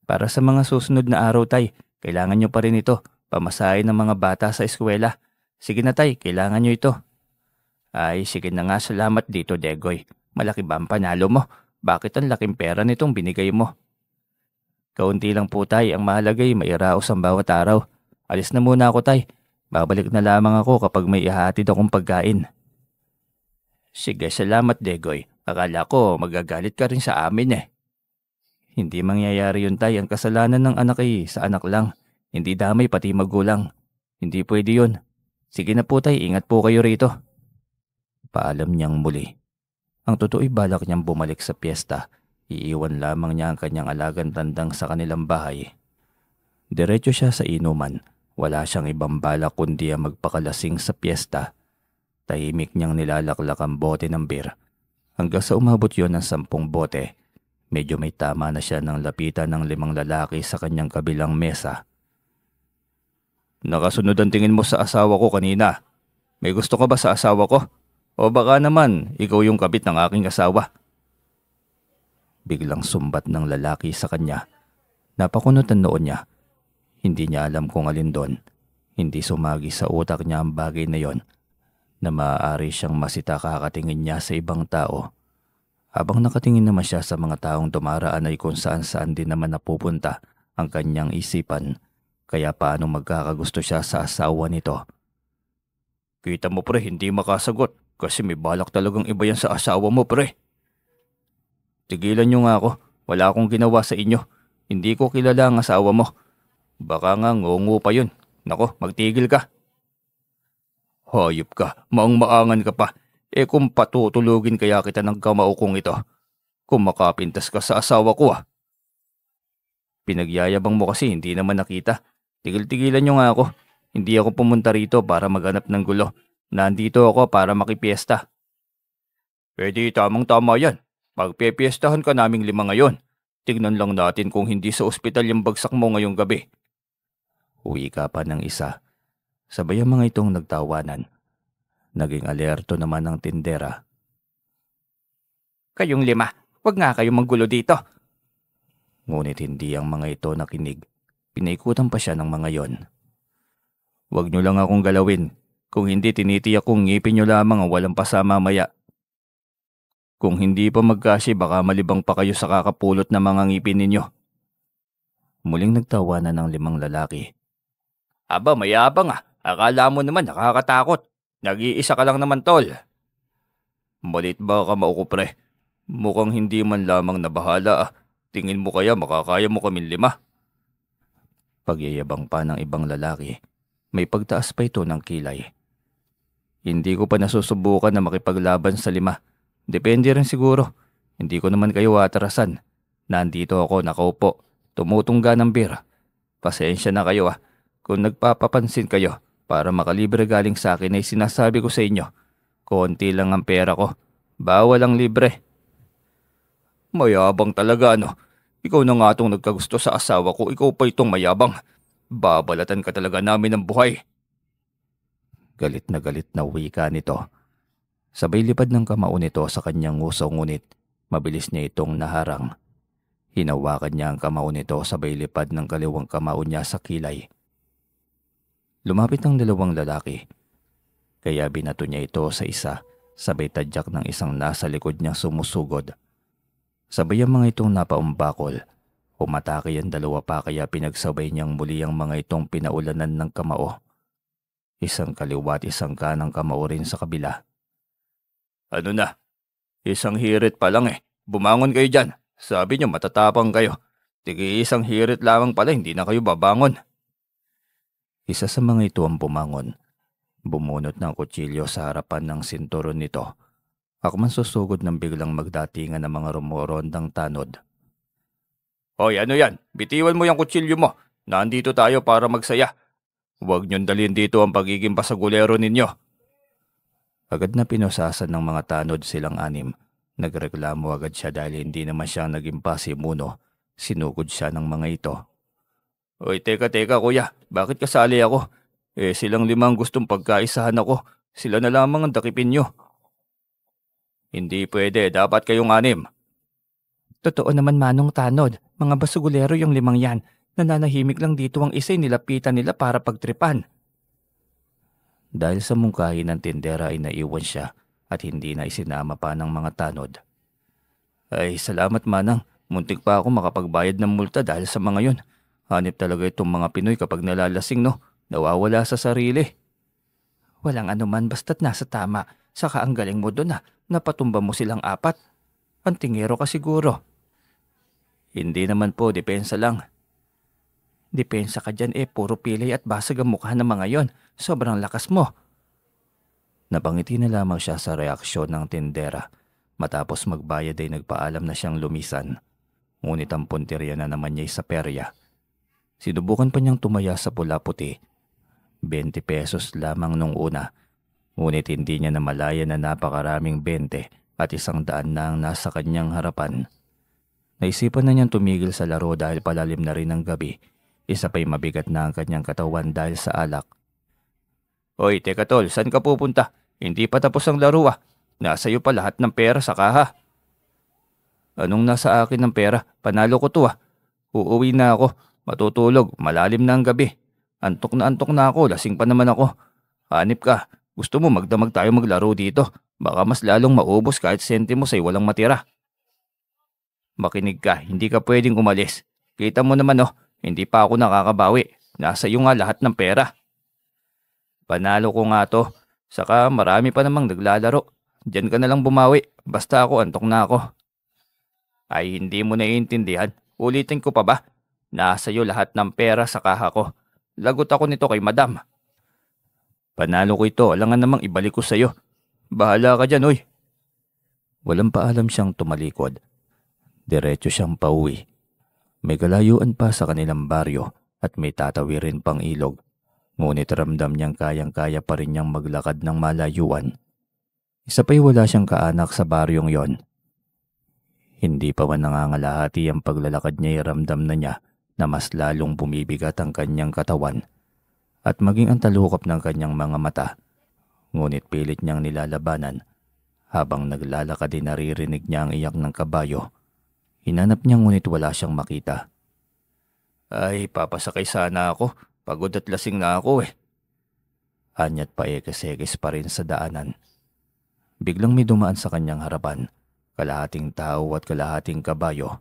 Para sa mga susunod na araw tay, kailangan nyo pa rin ito. Pamasahe ng mga bata sa eskwela. Sige na tay, kailangan nyo ito. Ay, sige na nga, salamat dito Degoy. Malaki ba ang panalo mo? Bakit ang laking pera nitong binigay mo? Kaunti lang po tay, ang mahalaga ay mairaos ang bawat araw. Alis na muna ako tay. Babalik na lamang ako kapag may ihahatid akong pagkain. Sige, salamat Degoy. Akala ko magagalit ka rin sa amin eh. Hindi mangyayari yun tay, ang kasalanan ng anak ay sa anak lang. Hindi damay pati magulang. Hindi pwede yun. Sige na po tay, ingat po kayo rito. Paalam niyang muli. Ang totoo'y balak niyang bumalik sa piyesta. Iiwan lamang niya ang kanyang alagang tandang sa kanilang bahay. Diretso siya sa inuman. Wala siyang ibang balak kundi ang magpakalasing sa piyesta. Tahimik niyang nilalaklak ang bote ng beer. Hanggang sa umabot yon ng 10 bote. Medyo may tama na siya ng lapitan ng 5 lalaki sa kanyang kabilang mesa. Nakasunod ang tingin mo sa asawa ko kanina. May gusto ka ba sa asawa ko? O baka naman, ikaw yung kabit ng aking asawa? Biglang sumbat ng lalaki sa kanya. Napakunot ang noon niya. Hindi niya alam kung alin doon. Hindi sumagi sa utak niya ang bagay na yon, na maaari siyang masita kakatingin niya sa ibang tao. Habang nakatingin naman siya sa mga taong dumaraan ay kung saan-saan din naman napupunta ang kanyang isipan. Kaya paano magkakagusto siya sa asawa nito? Kita mo pre, hindi makasagot kasi may balak talagang iba yan sa asawa mo pre. Tigilan niyo nga ako, wala akong ginawa sa inyo. Hindi ko kilala ang asawa mo. Baka nga ngungu pa yun. Nako, magtigil ka. Hayop ka, maang-maangan ka pa. Kung patutulugin kaya kita ng kamaukong ito. Kung makapintas ka sa asawa ko Pinagyayabang mo kasi hindi naman nakita. Tigil-tigilan niyo nga ako. Hindi ako pumunta rito para maghanap ng gulo. Nandito ako para makipiesta. Pwede tamang-tama yan. Magpipiestahan ka naming 5 ngayon. Tignan lang natin kung hindi sa ospital yung bagsak mo ngayong gabi. Uwi ka pa ng isa. Sabay ang mga itong nagtawanan. Naging alerto naman ang tindera. Kayong 5, wag nga kayong manggulo dito. Ngunit hindi ang mga ito nakinig. Pinaikutan pa siya ng mga yon. Huwag niyo lang akong galawin. Kung hindi tinitiyak kong ngipin niyo lamang ang walang pasama maya. Kung hindi pa magkasya baka malibang pa kayo sa kakapulot ng mga ngipin ninyo. Muling nagtawanan ng 5 lalaki. Aba, mayabang Akala mo naman nakakatakot. Nag-iisa ka lang naman tol. Malit ba ka mauko pre? Mukhang hindi man lamang nabahala Tingin mo kaya makakaya mo kaming 5? Pagyayabang pa ng ibang lalaki. May pagtaas pa ito ng kilay. Hindi ko pa nasusubukan na makipaglaban sa 5. Depende rin siguro. Hindi ko naman kayo atarasan. Nandito ako nakaupo. Tumutungga ng beer. Pasensya na kayo Kung nagpapapansin kayo, para makalibre galing sa akin ay sinasabi ko sa inyo. Konti lang ang pera ko. Bawal ang libre. Mayabang talaga Ikaw na nga itong nagkagusto sa asawa ko. Ikaw pa itong mayabang. Babalatan ka talaga namin ng buhay. Galit na wika nito. Sabay lipad ng kamao nito sa kanyang nguso ngunit mabilis niya itong naharang. Hinawakan niya ang kamao nito sabay lipad ng kaliwang kamao niya sa kilay. Lumapit ang 2 lalaki. Kaya binato niya ito sa isa sabay tadyak ng isang nasa likod niyang sumusugod. Sabay ang mga itong napaumbakol. Umatake ang 2 pa kaya pinagsabay niyang muli ang mga itong pinaulanan ng kamao. Isang kaliwa at isang kanang kamao rin sa kabila. Ano na? Isang hirit pa lang Bumangon kayo dyan. Sabi niyo matatapang kayo. Tigi isang hirit lamang pala hindi na kayo babangon. Isa sa mga ito ang bumangon. Bumunot ng kutsilyo sa harapan ng sinturon nito. Akman susugod ng biglang magdatingan ng mga rumorondang tanod. Hoy, ano yan? Bitiwan mo yung kutsilyo mo. Nandito tayo para magsaya. Huwag niyong dalhin dito ang pagiging pasagulero ninyo. Agad na pinosasan ng mga tanod silang 6. Nagreklamo agad siya dahil hindi naman siya naging pasimuno. Sinugod siya ng mga ito. Hoy, teka kuya. Bakit kasali ako? Silang 5 ang gustong pagkaisahan ako. Sila na lamang ang dakipin niyo. Hindi pwede, dapat kayong 6. Totoo naman manong tanod, mga basugulero yung 5 yan. Nananahimik lang dito ang isa'y nilapitan nila para pagtripan. Dahil sa mungkahi ng tindera ay naiwan siya at hindi na isinama pa ng mga tanod. Ay salamat manang, muntik pa ako makapagbayad ng multa dahil sa mga yun. Hanip talaga itong mga Pinoy kapag nalalasing nawawala sa sarili. Walang anuman basta't nasa tama, saka ang galing mo doon napatumba mo silang 4. Ang tingero ka siguro. Hindi naman po, depensa lang. Depensa ka dyan puro pilay at basag ang mukha ng mga yon. Sobrang lakas mo. Napangiti na lamang siya sa reaksyon ng tindera. Matapos magbayad ay nagpaalam na siyang lumisan. Ngunit ang punteriya na naman niya sa perya. Sinubukan pa niyang tumaya sa pula-puti. 20 pesos lamang nung una. Ngunit hindi niya namalaya na napakaraming 20 at 100 na ang nasa kanyang harapan. Naisipan na niyang tumigil sa laro dahil palalim na rin ang gabi. Isa pa'y mabigat na ang kanyang katawan dahil sa alak. Hoy, teka tol, saan ka pupunta? Hindi pa tapos ang laro ah. Nasa iyo pa lahat ng pera sa kaha. Anong nasa akin ng pera? Panalo ko to ah. Uuwi na ako. Matutulog. Malalim na ang gabi. Antok na ako. Lasing pa naman ako. Hanip ka. Gusto mo magdamag tayo maglaro dito? Baka mas lalong maubos kahit sentimo sa'y walang matira. Makinig ka. Hindi ka pwedeng umalis. Kita mo naman oh. Hindi pa ako nakakabawi. Nasa iyo nga lahat ng pera. Panalo ko nga to. Saka marami pa namang naglalaro. Diyan ka na lang bumawi. Basta ako antok na ako. Ay hindi mo naiintindihan. Ulitin ko pa ba? Nasa iyo lahat ng pera sa kaha ko. Lagot ako nito kay madam. Panalo ko ito. Alangan namang ibalik ko sa iyo. Bahala ka dyan, oy. Walang paalam siyang tumalikod. Diretso siyang pauwi. May kalayuan pa sa kanilang baryo at may tatawirin pang ilog. Ngunit ramdam niyang kayang-kaya pa rin niyang maglakad ng malayuan. Isa pa'y wala siyang kaanak sa baryong yon. Hindi pa man nangangalahati ang paglalakad niya, ramdam na niya na mas lalong bumibigat ang kanyang katawan at maging ang talukap ng kanyang mga mata. Ngunit pilit niyang nilalabanan. Habang naglalakad ay naririnig niya ang iyak ng kabayo. Hinanap niya ngunit wala siyang makita. Ay, papasakay sana ako. Pagod at lasing na ako eh. Anyat pa ekes-ekes pa rin sa daanan. Biglang may dumaan sa kanyang harapan. Kalahating tao at kalahating kabayo.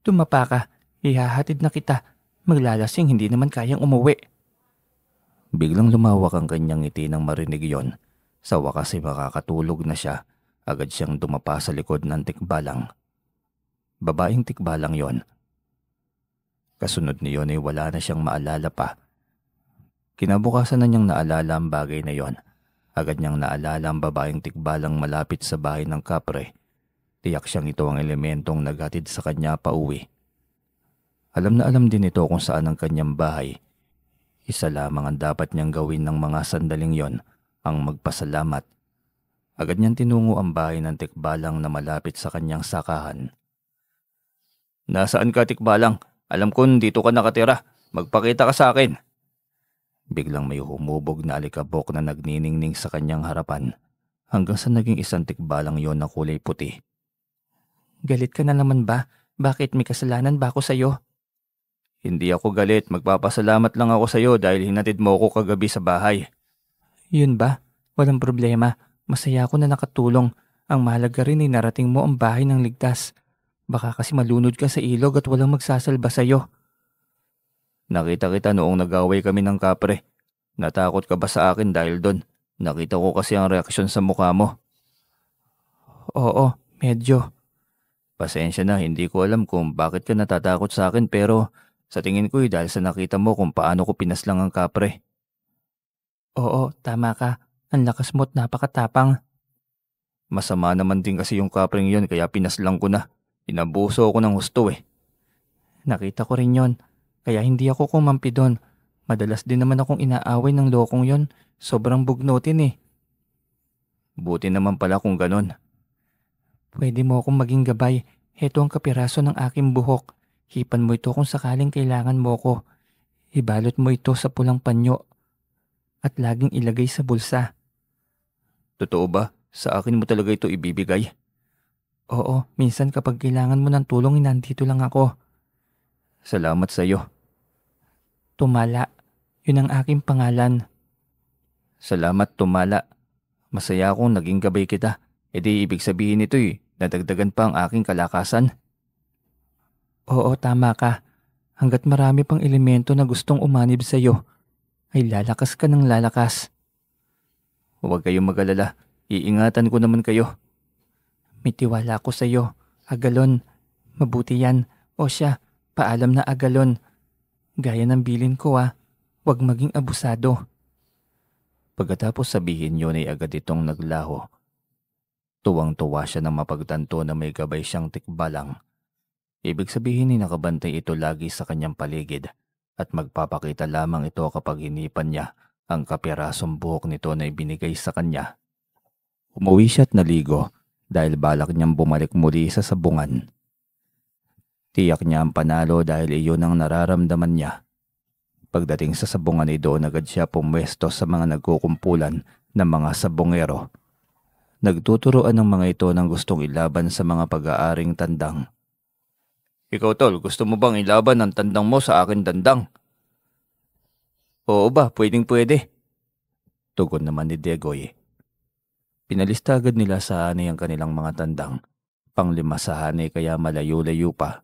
Tumapa ka. Ihahatid na kita. Maglalasing, hindi naman kayang umuwi. Biglang lumawak ang kanyang ngiti nang marinig yon. Sa wakas ay makakatulog na siya. Agad siyang dumapa sa likod ng tikbalang. Babaeng tikbalang yon. Kasunod niyon ay wala na siyang maalala pa. Kinabukasan na niyang naalala ang bagay na yon. Agad niyang naalala ang babaeng tikbalang malapit sa bahay ng kapre. Tiyak siyang ito ang elementong naghatid sa kanya pauwi. Alam na alam din ito kung saan ang kanyang bahay. Isa lamang ang dapat niyang gawin ng mga sandaling yon, ang magpasalamat. Agad niyang tinungo ang bahay ng tikbalang na malapit sa kanyang sakahan. Nasaan ka, tikbalang? Alam ko dito ka nakatira. Magpakita ka sa akin. Biglang may humubog na alikabok na nagniningning sa kanyang harapan hanggang sa naging isang tikbalang yon na kulay puti. Galit ka na naman ba? Bakit may kasalanan ba ako sa'yo? Hindi ako galit. Magpapasalamat lang ako sa'yo dahil hinatid mo ako kagabi sa bahay. Yun ba? Walang problema. Masaya ako na nakatulong. Ang mahalaga rin ay narating mo ang bahay ng ligtas. Baka kasi malunod ka sa ilog at walang magsasalba sa'yo. Nakita kita noong nag-away kami ng kapre. Natakot ka ba sa akin dahil doon? Nakita ko kasi ang reaksyon sa mukha mo. Oo, medyo. Pasensya na, hindi ko alam kung bakit ka natatakot sa akin pero sa tingin ko dahil sa nakita mo kung paano ko pinaslang ang kapre. Oo, tama ka. Ang lakas mo't napakatapang. Masama naman din kasi yung kapreng yon kaya pinaslang ko na. Inabuso ako ng husto eh. Nakita ko rin yon. Kaya hindi ako kumampi doon. Madalas din naman akong inaaway ng lokong yon. Sobrang bugnutin eh. Buti naman pala kung ganon. Pwede mo akong maging gabay. Heto ang kapiraso ng aking buhok. Hipan mo ito kung sakaling kailangan mo ko. Ibalot mo ito sa pulang panyo. At laging ilagay sa bulsa. Totoo ba? Sa akin mo talaga ito ibibigay? Oo, minsan kapag kailangan mo ng tulong, nandito lang ako. Salamat sa iyo. Tumala. Yun ang aking pangalan. Salamat, Tumala. Masaya akong naging gabay kita. E di ibig sabihin nito nadagdagan pa ang aking kalakasan. Oo, tama ka. Hanggat marami pang elemento na gustong umanib sa iyo, ay lalakas ka ng lalakas. Huwag kayong mag-alala. Iingatan ko naman kayo. May tiwala ko sa iyo. Agalon. Mabuti yan. O siya, paalam na Agalon. Gaya ng bilin ko Huwag maging abusado. Pagkatapos sabihin yun ay agad itong naglaho. Tuwang-tuwa siya nang mapagtanto na may gabay siyang tikbalang. Ibig sabihin ay nakabantay ito lagi sa kanyang paligid at magpapakita lamang ito kapag hinipan niya ang kapirasong buhok nito na ibinigay sa kanya. Umuwi siya at naligo dahil balak niyang bumalik muli sa sabungan. Tiyak niya ang panalo dahil iyon ang nararamdaman niya. Pagdating sa sabungan ay doon agad siya pumwesto sa mga nagkukumpulan ng mga sabongero. Nagtuturoan ng mga ito ng gustong ilaban sa mga pag-aaring tandang. Ikaw tol, gusto mo bang ilaban ang tandang mo sa akin tandang? Oo ba, pwedeng-pwede. Tugon naman ni Degoy. Pinalista agad nila sa hanay ang kanilang mga tandang. Panglima sa hanay kaya malayo-layo pa.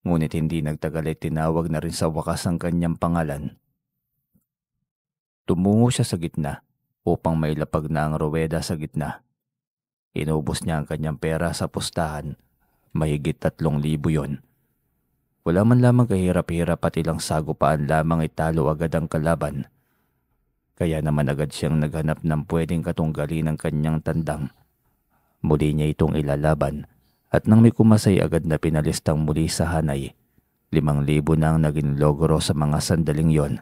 Ngunit hindi nagtagal ay tinawag na rin sa wakas ang kanyang pangalan. Tumungo siya sa gitna upang mailapag na ang ruweda sa gitna. Inubos niya ang kanyang pera sa pustahan. Mahigit 3,000 yon. Wala man lamang kahirap-hirap at ilang sagupaan lamang italo agad ang kalaban. Kaya naman agad siyang naghanap ng pwedeng katunggali ng kanyang tandang. Muli niya itong ilalaban at nang may kumasay agad na pinalistang muli sa hanay, 5,000 na ang naging logro sa mga sandaling yon.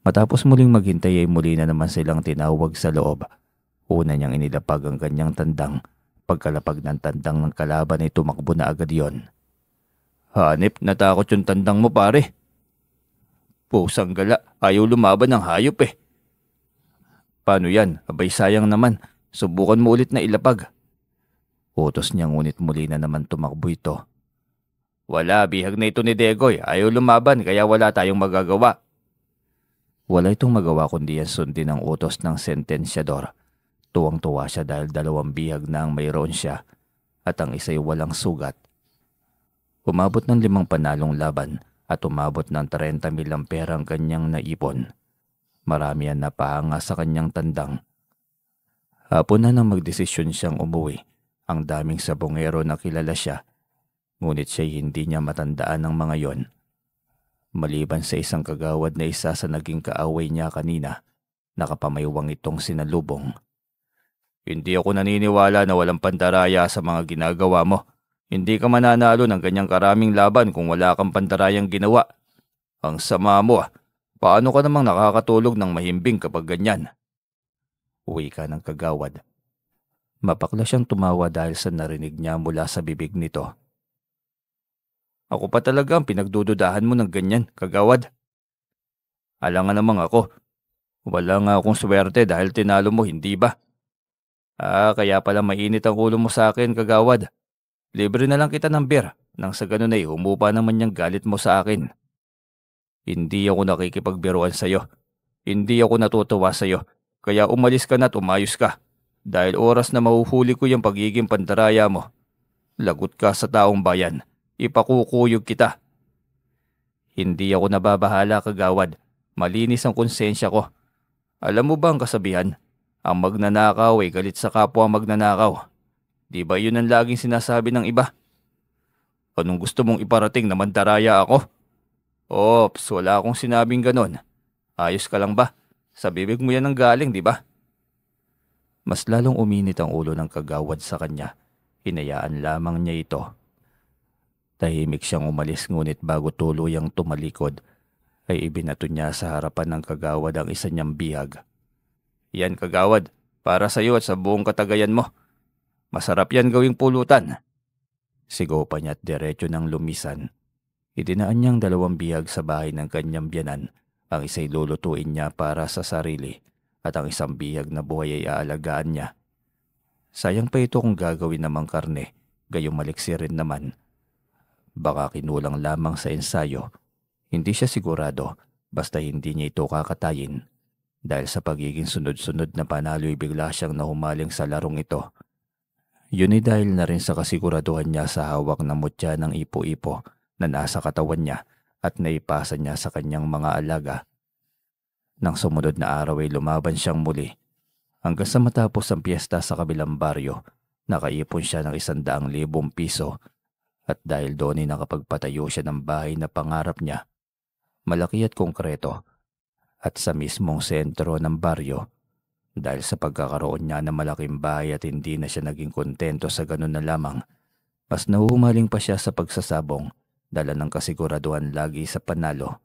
Matapos muling maghintay ay muli na naman silang tinawag sa loob. Una niyang inilapag ang kanyang tandang. Pagkalapag ng tandang ng kalaban ay tumakbo na agad yon. Hanip, natakot yung tandang mo pare. Pusang gala, ayaw lumaban ng hayop eh. Paano yan? Abay sayang naman. Subukan mo ulit na ilapag. Utos niya ngunit muli na naman tumakbo ito. Wala, bihag na ito ni Degoy. Ayaw lumaban kaya wala tayong magagawa. Wala itong magawa kundi yan sundin ang utos ng sentensyador. Tuwang-tuwa siya dahil 2 bihag na ang mayroon siya at ang isa'y walang sugat. Umabot ng 5 panalong laban at umabot ng 30,000 ang pera ang kanyang naipon. Marami ang napahanga sa kanyang tandang. Hapon na nang magdesisyon siyang umuwi. Ang daming sabongero na kilala siya. Ngunit siya'y hindi niya matandaan ang mga yon. Maliban sa isang kagawad na isa sa naging kaaway niya kanina, nakapamaywang itong sinalubong. Hindi ako naniniwala na walang pandaraya sa mga ginagawa mo. Hindi ka mananalo ng ganyang karaming laban kung wala kang pandarayang ginawa. Ang sama mo ah. Paano ka namang nakakatulog ng mahimbing kapag ganyan? Uwi ka ng kagawad. Mapakla siyang tumawa dahil sa narinig niya mula sa bibig nito. Ako pa talaga ang pinagdududahan mo ng ganyan, kagawad. Alangan namang ako. Wala nga akong swerte dahil tinalo mo, hindi ba? Kaya pala mainit ang ulo mo sa akin, kagawad. Libre na lang kita ng beer, nang sa ganun ay humupa naman yung galit mo sa akin. Hindi ako nakikipagbiruan sa'yo. Hindi ako natutuwa sa'yo, kaya umalis ka na at umayos ka. Dahil oras na mahuhuli ko yung pagiging pandaraya mo. Lagot ka sa taong bayan, ipakukuyog kita. Hindi ako nababahala, kagawad. Malinis ang konsensya ko. Alam mo ba ang kasabihan? Ang magnanakaw ay galit sa kapwa magnanakaw. Di ba yun ang laging sinasabi ng iba? Anong gusto mong iparating na mandaraya ako? Ops, wala akong sinabing ganon. Ayos ka lang ba? Sa bibig mo yan ang galing, di ba? Mas lalong uminit ang ulo ng kagawad sa kanya. Hinayaan lamang niya ito. Tahimik siyang umalis ngunit bago tuluyang tumalikod, ay ibinato niya sa harapan ng kagawad ang isa niyang bihag. Yan kagawad, para sa iyo at sa buong katagayan mo. Masarap yan gawing pulutan. Sigaw pa niya at diretso ng lumisan. Idinaan niyang 2 bihag sa bahay ng kanyang biyanan. Ang isa'y lulutuin niya para sa sarili at ang isang bihag na buhay ay aalagaan niya. Sayang pa ito kung gagawin namang karne, gayong maliksi rin naman. Baka kinulang lamang sa ensayo. Hindi siya sigurado basta hindi niya ito kakatayin. Dahil sa pagiging sunod-sunod na panalo ay bigla siyang nahumaling sa larong ito. Yun ay dahil na rin sa kasiguraduhan niya sa hawak na mutya ng ipo-ipo na nasa katawan niya at naipasa niya sa kanyang mga alaga. Nang sumunod na araw ay lumaban siyang muli. Hanggang sa matapos ang piyesta sa kabilang baryo, nakaipon siya ng 100,000 piso at dahil doon ay nakapagpatayo siya ng bahay na pangarap niya. Malaki at konkreto at sa mismong sentro ng baryo Dahil sa pagkakaroon niya ng malaking bahay at hindi na siya naging kontento sa ganun na lamang, mas nahuhumaling pa siya sa pagsasabong, dala ng kasiguraduhan lagi sa panalo,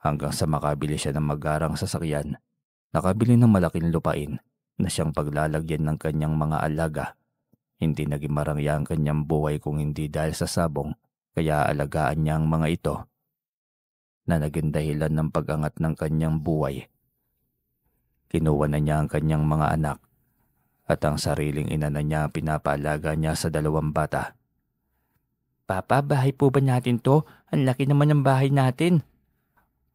hanggang sa makabili siya ng magarang sasakyan, nakabili ng malaking lupain na siyang paglalagyan ng kanyang mga alaga. Hindi naging marangya ang kanyang buhay kung hindi dahil sa sabong, kaya alagaan niya ang mga ito na naging dahilan ng pag-angat ng kanyang buhay. Kinuha na niya ang kanyang mga anak at ang sariling ina na niya pinapaalaga niya sa 2 bata. Papa, bahay po ba natin to? Ang laki naman ng bahay natin.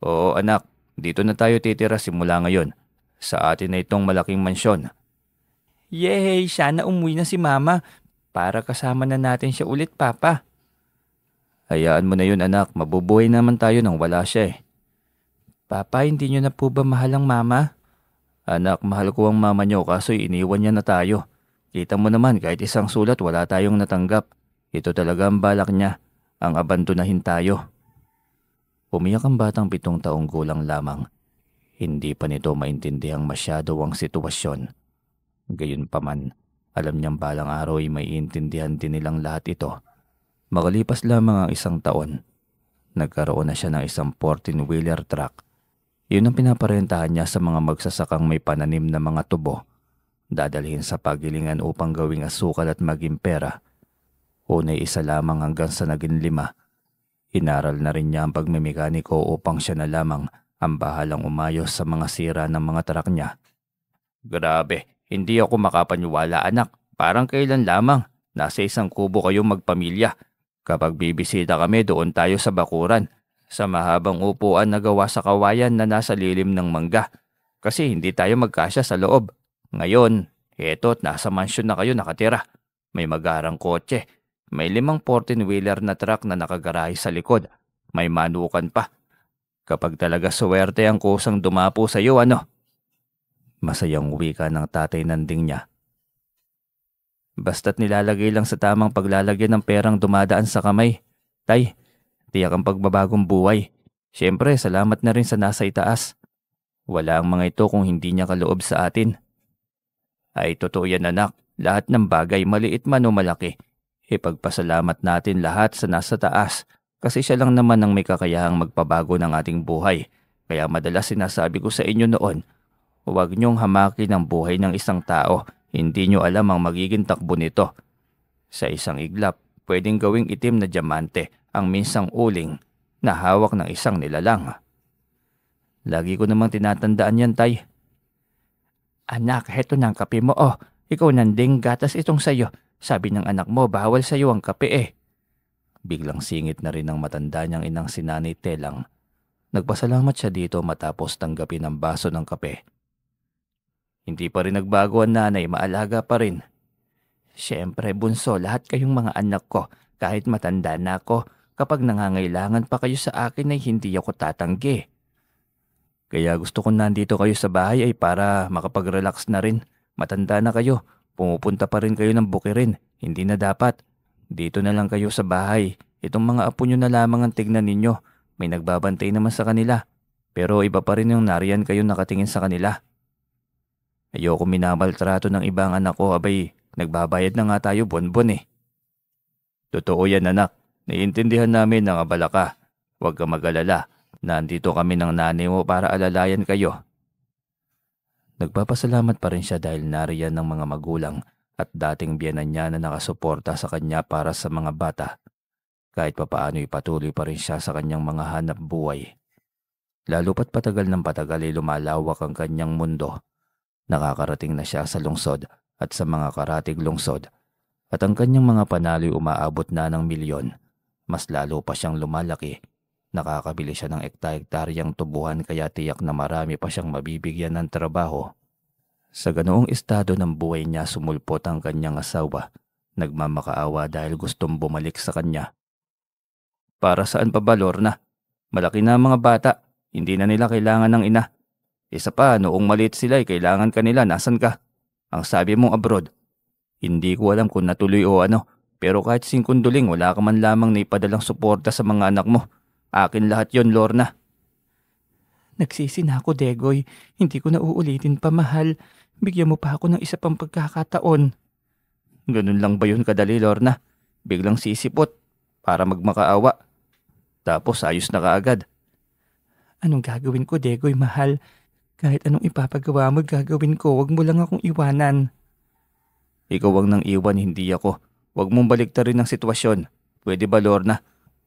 Oo anak, dito na tayo titira simula ngayon. Sa atin na itong malaking mansyon. Yay! Sana umuwi na si Mama para kasama na natin siya ulit, Papa. Hayaan mo na yun anak, mabubuhay naman tayo nang wala siya eh. Papa, hindi niyo na po ba mahal ang Mama? Anak, mahal ko ang mama niyo kaso iniwan niya na tayo. Kita mo naman kahit isang sulat wala tayong natanggap. Ito talaga ang balak niya, ang abandonahin tayo. Umiyak ang batang 7 taong gulang lamang. Hindi pa nito maintindihan masyado ang sitwasyon. Gayunpaman, alam niyang balang araw ay maiintindihan din nilang lahat ito. Makalipas lamang ang 1 taon, nagkaroon na siya ng isang 14-wheeler truck. Yun ang pinaparentahan niya sa mga magsasakang may pananim na mga tubo, dadalhin sa pagilingan upang gawing asukal at maging pera. Unay 1 lamang hanggang sa naging 5. Inaral na rin niya ang pagmemekaniko upang siya na lamang ang bahalang umayos sa mga sira ng mga truck niya. Grabe, hindi ako makapaniwala anak. Parang kailan lamang, nasa 1 kubo kayong magpamilya. Kapag bibisita kami doon tayo sa bakuran, sa mahabang upuan na gawa sa kawayan na nasa lilim ng mangga. Kasi hindi tayo magkasya sa loob. Ngayon, eto't nasa mansyon na kayo nakatira. May magarang kotse. May 5 14-wheeler na truck na nakagarahe sa likod. May manukan pa. Kapag talaga swerte ang kusang dumapo sa iyo, ano? Masayang wika ng tatay nanding niya. Basta't nilalagay lang sa tamang paglalagyan ng perang dumadaan sa kamay. Tay, tiyak ang pagbabagong buhay. Siyempre, salamat na rin sa nasa itaas. Wala ang mga ito kung hindi niya kaloob sa atin. Ay, totoo yan anak. Lahat ng bagay, maliit man o malaki. Ipagpasalamat natin lahat sa nasa taas. Kasi siya lang naman ang may kakayahang magpabago ng ating buhay. Kaya madalas sinasabi ko sa inyo noon, huwag niyong hamakin ang buhay ng isang tao. Hindi niyo alam ang magiging takbo nito. Sa isang iglap, pwedeng gawing itim na diamante ang minsang uling na hawak ng isang nilalang. Lagi ko namang tinatandaan yan, tay. Anak, heto na ang kape mo. Oh, ikaw nanding gatas itong sayo. Sabi ng anak mo, bawal sayo ang kape eh. Biglang singit na rin ang matanda niyang inang si Nanay Telang. Nagpasalamat siya dito matapos tanggapin ang baso ng kape. Hindi pa rin nagbago ang nanay, maalaga pa rin. Siyempre, bunso, lahat kayong mga anak ko, kahit matanda na ako, kapag nangangailangan pa kayo sa akin ay hindi ako tatanggi. Kaya gusto ko nandito kayo sa bahay ay para makapag-relax na rin. Matanda na kayo, pumupunta pa rin kayo ng bukirin, hindi na dapat. Dito na lang kayo sa bahay, itong mga apo nyo na lamang ang tignan ninyo. May nagbabantay naman sa kanila, pero iba pa rin yung nariyan kayo nakatingin sa kanila. Ayoko minamaltrato ng ibang anak ko, abay, nagbabayad na nga tayo buwan-buwan eh. Totoo yan anak, naiintindihan namin ang abala ka. Huwag ka mag-alala, nandito kami ng nanay mo para alalayan kayo. Nagpapasalamat pa rin siya dahil nariyan ng mga magulang at dating biyenan niya na nakasuporta sa kanya para sa mga bata. Kahit papaano ipatuloy pa rin siya sa kanyang mga hanap buhay. Lalo pat patagal ng patagal ay lumalawak ang kanyang mundo. Nakakarating na siya sa lungsod at sa mga karatig lungsod at ang kanyang mga panalo'y umaabot na ng milyon. Mas lalo pa siyang lumalaki. Nakakabili siya ng ekta-ektaryang tubuhan kaya tiyak na marami pa siyang mabibigyan ng trabaho. Sa ganoong estado ng buhay niya sumulpot ang kanyang asawa. Nagmamakaawa dahil gustong bumalik sa kanya. Para saan pa ba, Lorna? Malaki na ang mga bata. Hindi na nila kailangan ng ina. Isa pa, noong maliit sila ay kailangan ka nila. Nasaan ka? Ang sabi mong abroad. Hindi ko alam kung natuloy o ano. Pero kahit singkunduling wala ka man lamang na ipadalang suporta sa mga anak mo. Akin lahat yon, Lorna. Nagsisi na ako, Degoy. Hindi ko na uulitin pa, mahal. Bigyan mo pa ako ng isa pang pagkakataon. Ganun lang ba yun kadali, Lorna? Biglang sisipot para magmakaawa. Tapos ayos na kaagad. Anong gagawin ko, Degoy, mahal? Kahit anong ipapagawa mo, gagawin ko. Huwag mo lang akong iwanan. Ikaw ang nang iwan, hindi ako. Huwag mong baliktarin ang sitwasyon. Pwede ba, Lorna?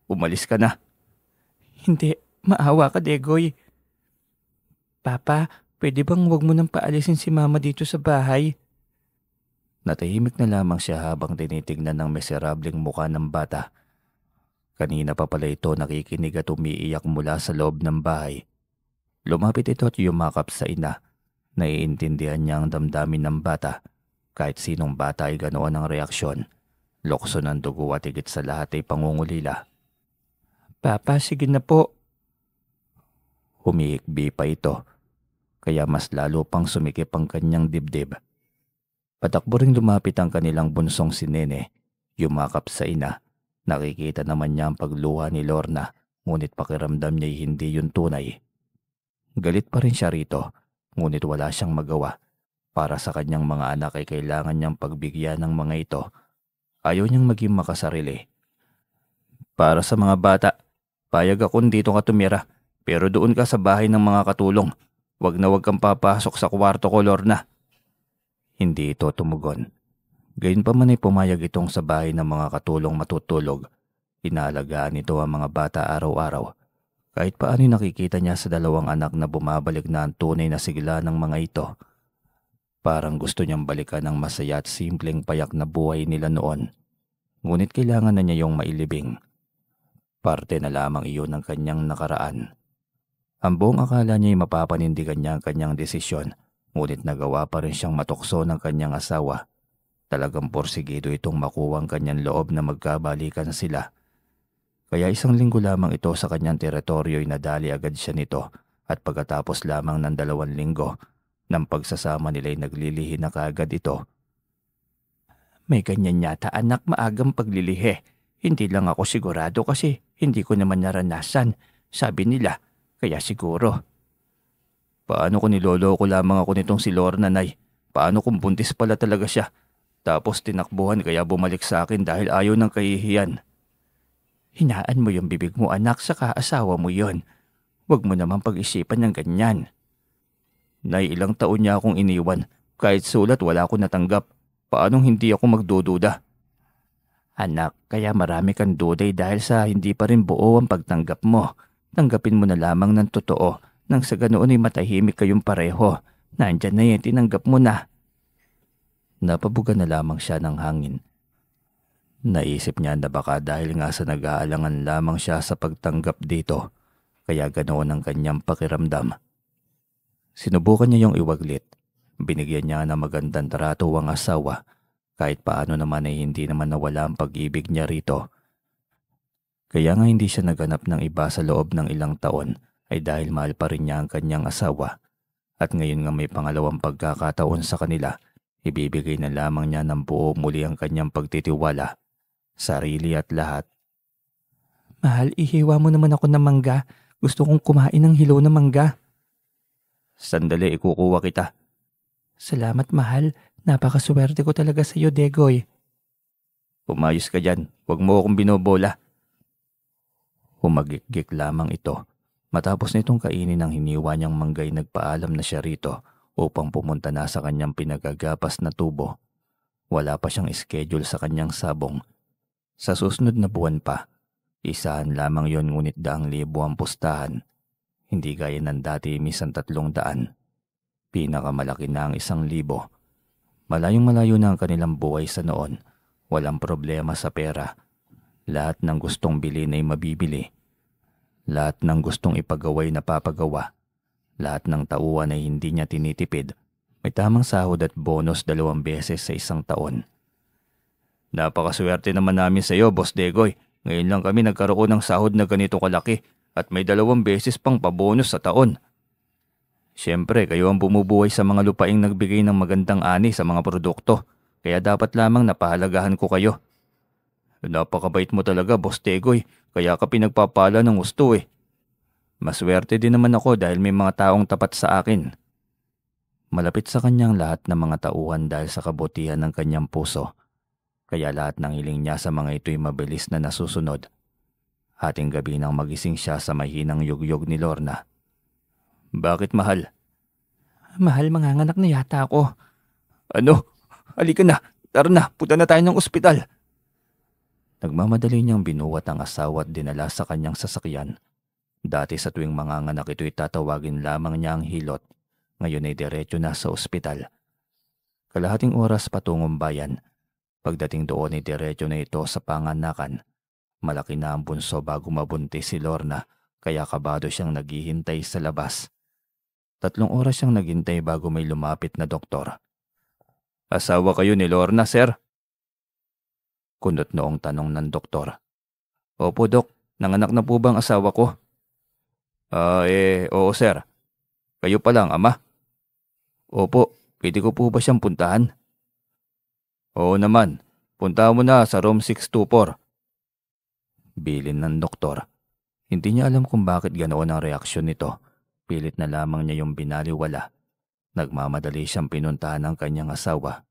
Umalis ka na. Hindi. Maawa ka, Degoy. Papa, pwede bang huwag mo nang paalisin si Mama dito sa bahay? Natahimik na lamang siya habang tinitignan ng miserableng mukha ng bata. Kanina pa pala ito nakikinig at umiiyak mula sa loob ng bahay. Lumapit ito at yumakap sa ina. Naiintindihan niya ang damdamin ng bata. Kahit sinong bata ay ganoon ang reaksyon. Lokso ng dugo at higit sa lahat ay pangungulila. Papa, sige na po. Humihikbi pa ito. Kaya mas lalo pang sumikip ang kanyang dibdib. Patakbo ring lumapit ang kanilang bunsong si Nene. Yumakap sa ina. Nakikita naman niya ang pagluha ni Lorna, ngunit pakiramdam niya hindi yun tunay. Galit pa rin siya rito, ngunit wala siyang magawa. Para sa kanyang mga anak ay kailangan niyang pagbigyan ng mga ito. Ayaw niyang maging makasarili. Para sa mga bata, payag ako dito ka tumira, pero doon ka sa bahay ng mga katulong. Wag na wag kang papasok sa kwarto ko, Lorna. Hindi ito tumugon. Gayunpaman ay pumayag itong sa bahay ng mga katulong matutulog. Inaalagaan nito ang mga bata araw-araw. Kahit paano nakikita niya sa dalawang anak na bumabalik na ang tunay na sigla ng mga ito. Parang gusto niyang balikan ang masaya at simpleng payak na buhay nila noon. Ngunit kailangan na niya yung mailibing. Parte na lamang iyon ng kanyang nakaraan. Ang buong akala niya ay mapapanindigan niya ang kanyang desisyon. Ngunit nagawa pa rin siyang matukso ng kanyang asawa. Talagang porsigido itong makuha ang kanyang loob na magkabalikan sila. Kaya isang linggo lamang ito sa kanyang teritoryo ay nadali agad siya nito at pagkatapos lamang ng 2 linggo ng pagsasama nila ay naglilihi na kaagad ito. May ganyan yata anak maagang paglilihi. Hindi lang ako sigurado kasi hindi ko naman naranasan. Sabi nila, kaya siguro. Paano kung niloloko lamang ako nitong si Lorna, Nay? Paano kung buntis pala talaga siya? Tapos tinakbuhan kaya bumalik sa akin dahil ayaw ng kahihiyan. Hinaan mo yung bibig mo, anak, saka asawa mo yon. Huwag mo naman pag-isipan ng ganyan. Nay, ilang taon niya akong iniwan. Kahit sulat wala ako natanggap. Paanong hindi ako magdududa? Anak, kaya marami kang duday dahil sa hindi pa rin buo ang pagtanggap mo. Tanggapin mo na lamang ng totoo nang sa ganoon ay matahimik kayong pareho. Nandyan na yan, tinanggap mo na. Napabuga na lamang siya ng hangin. Naisip niya na baka dahil nga sa nag-aalangan lamang siya sa pagtanggap dito, kaya ganoon ang kanyang pakiramdam. Sinubukan niya yung iwaglit. Binigyan niya ng magandang trato ang asawa, kahit paano naman ay hindi naman nawala ang pag-ibig niya rito. Kaya nga hindi siya naganap ng iba sa loob ng ilang taon ay dahil mahal pa rin niya ang kanyang asawa. At ngayon nga may pangalawang pagkakataon sa kanila, ibibigay na lamang niya ng buo muli ang kanyang pagtitiwala, sarili at lahat. Mahal, ihiwa mo naman ako ng mangga. Gusto kong kumain ng hilaw na mangga. Sandali, ikukuha kita. Salamat, mahal. Napakaswerte ko talaga sa iyo, Degoy. Umayos ka dyan. Huwag mo akong binobola. Humagikgik lamang ito. Matapos nitong kainin ang hiniwa niyang manggay, nagpaalam na siya rito upang pumunta na sa kanyang pinagagapas na tubo. Wala pa siyang schedule sa kanyang sabong. Sa susunod na buwan pa, isahan lamang yon ngunit 2,000 ang pustahan. Hindi gaya ng dati minsan 300. Pinakamalaki na ang 1,000. Malayong malayo na ang kanilang buhay sa noon. Walang problema sa pera. Lahat ng gustong bilhin ay mabibili. Lahat ng gustong ipagaway na papagawa. Lahat ng tauhan ay hindi niya tinitipid. May tamang sahod at bonus 2 beses sa 1 taon. Napakaswerte naman namin sa iyo, Boss Degoy. Ngayon lang kami nagkaroon ng sahod na ganito kalaki at may 2 beses pang pabonus sa taon. Siyempre, kayo ang bumubuhay sa mga lupaing nagbigay ng magandang ani sa mga produkto. Kaya dapat lamang napahalagahan ko kayo. Napakabait mo talaga, Boss Degoy. Kaya ka pinagpapala ng gusto eh. Maswerte din naman ako dahil may mga taong tapat sa akin. Malapit sa kanyang lahat ng mga tauhan dahil sa kabutihan ng kanyang puso. Kaya lahat ng hiling niya sa mga ito'y mabilis na nasusunod. Hating gabi nang magising siya sa mahinang yugyog ni Lorna. Bakit, mahal? Mahal, manganganak na yata ako. Ano? Halika na. Tara na, punta na tayo ng ospital. Nagmamadali niyang binuwat ang asawa at dinala sa kanyang sasakyan. Dati sa tuwing manganganak ito'y tatawagin lamang niya ang hilot. Ngayon ay diretso na sa ospital. Kalahating oras patungong bayan. Pagdating doon ay diretso na ito sa panganakan. Malaki na ang bunso bago mabuntis si Lorna, kaya kabado siyang naghihintay sa labas. 3 oras siyang naghintay bago may lumapit na doktor. Asawa kayo ni Lorna, sir? Kunot noong tanong ng doktor. Opo, Dok. Nanganak na po bang asawa ko? Oo, sir. Kayo pa lang, ama? Opo. Pwede ko po ba siyang puntahan? Oo naman. Punta mo na sa room 624. Bilin ng doktor. Hindi niya alam kung bakit ganoon ang reaksyon nito. Pilit na lamang niya yung binaliwala. Nagmamadali siyang pinuntahan ng kanyang asawa.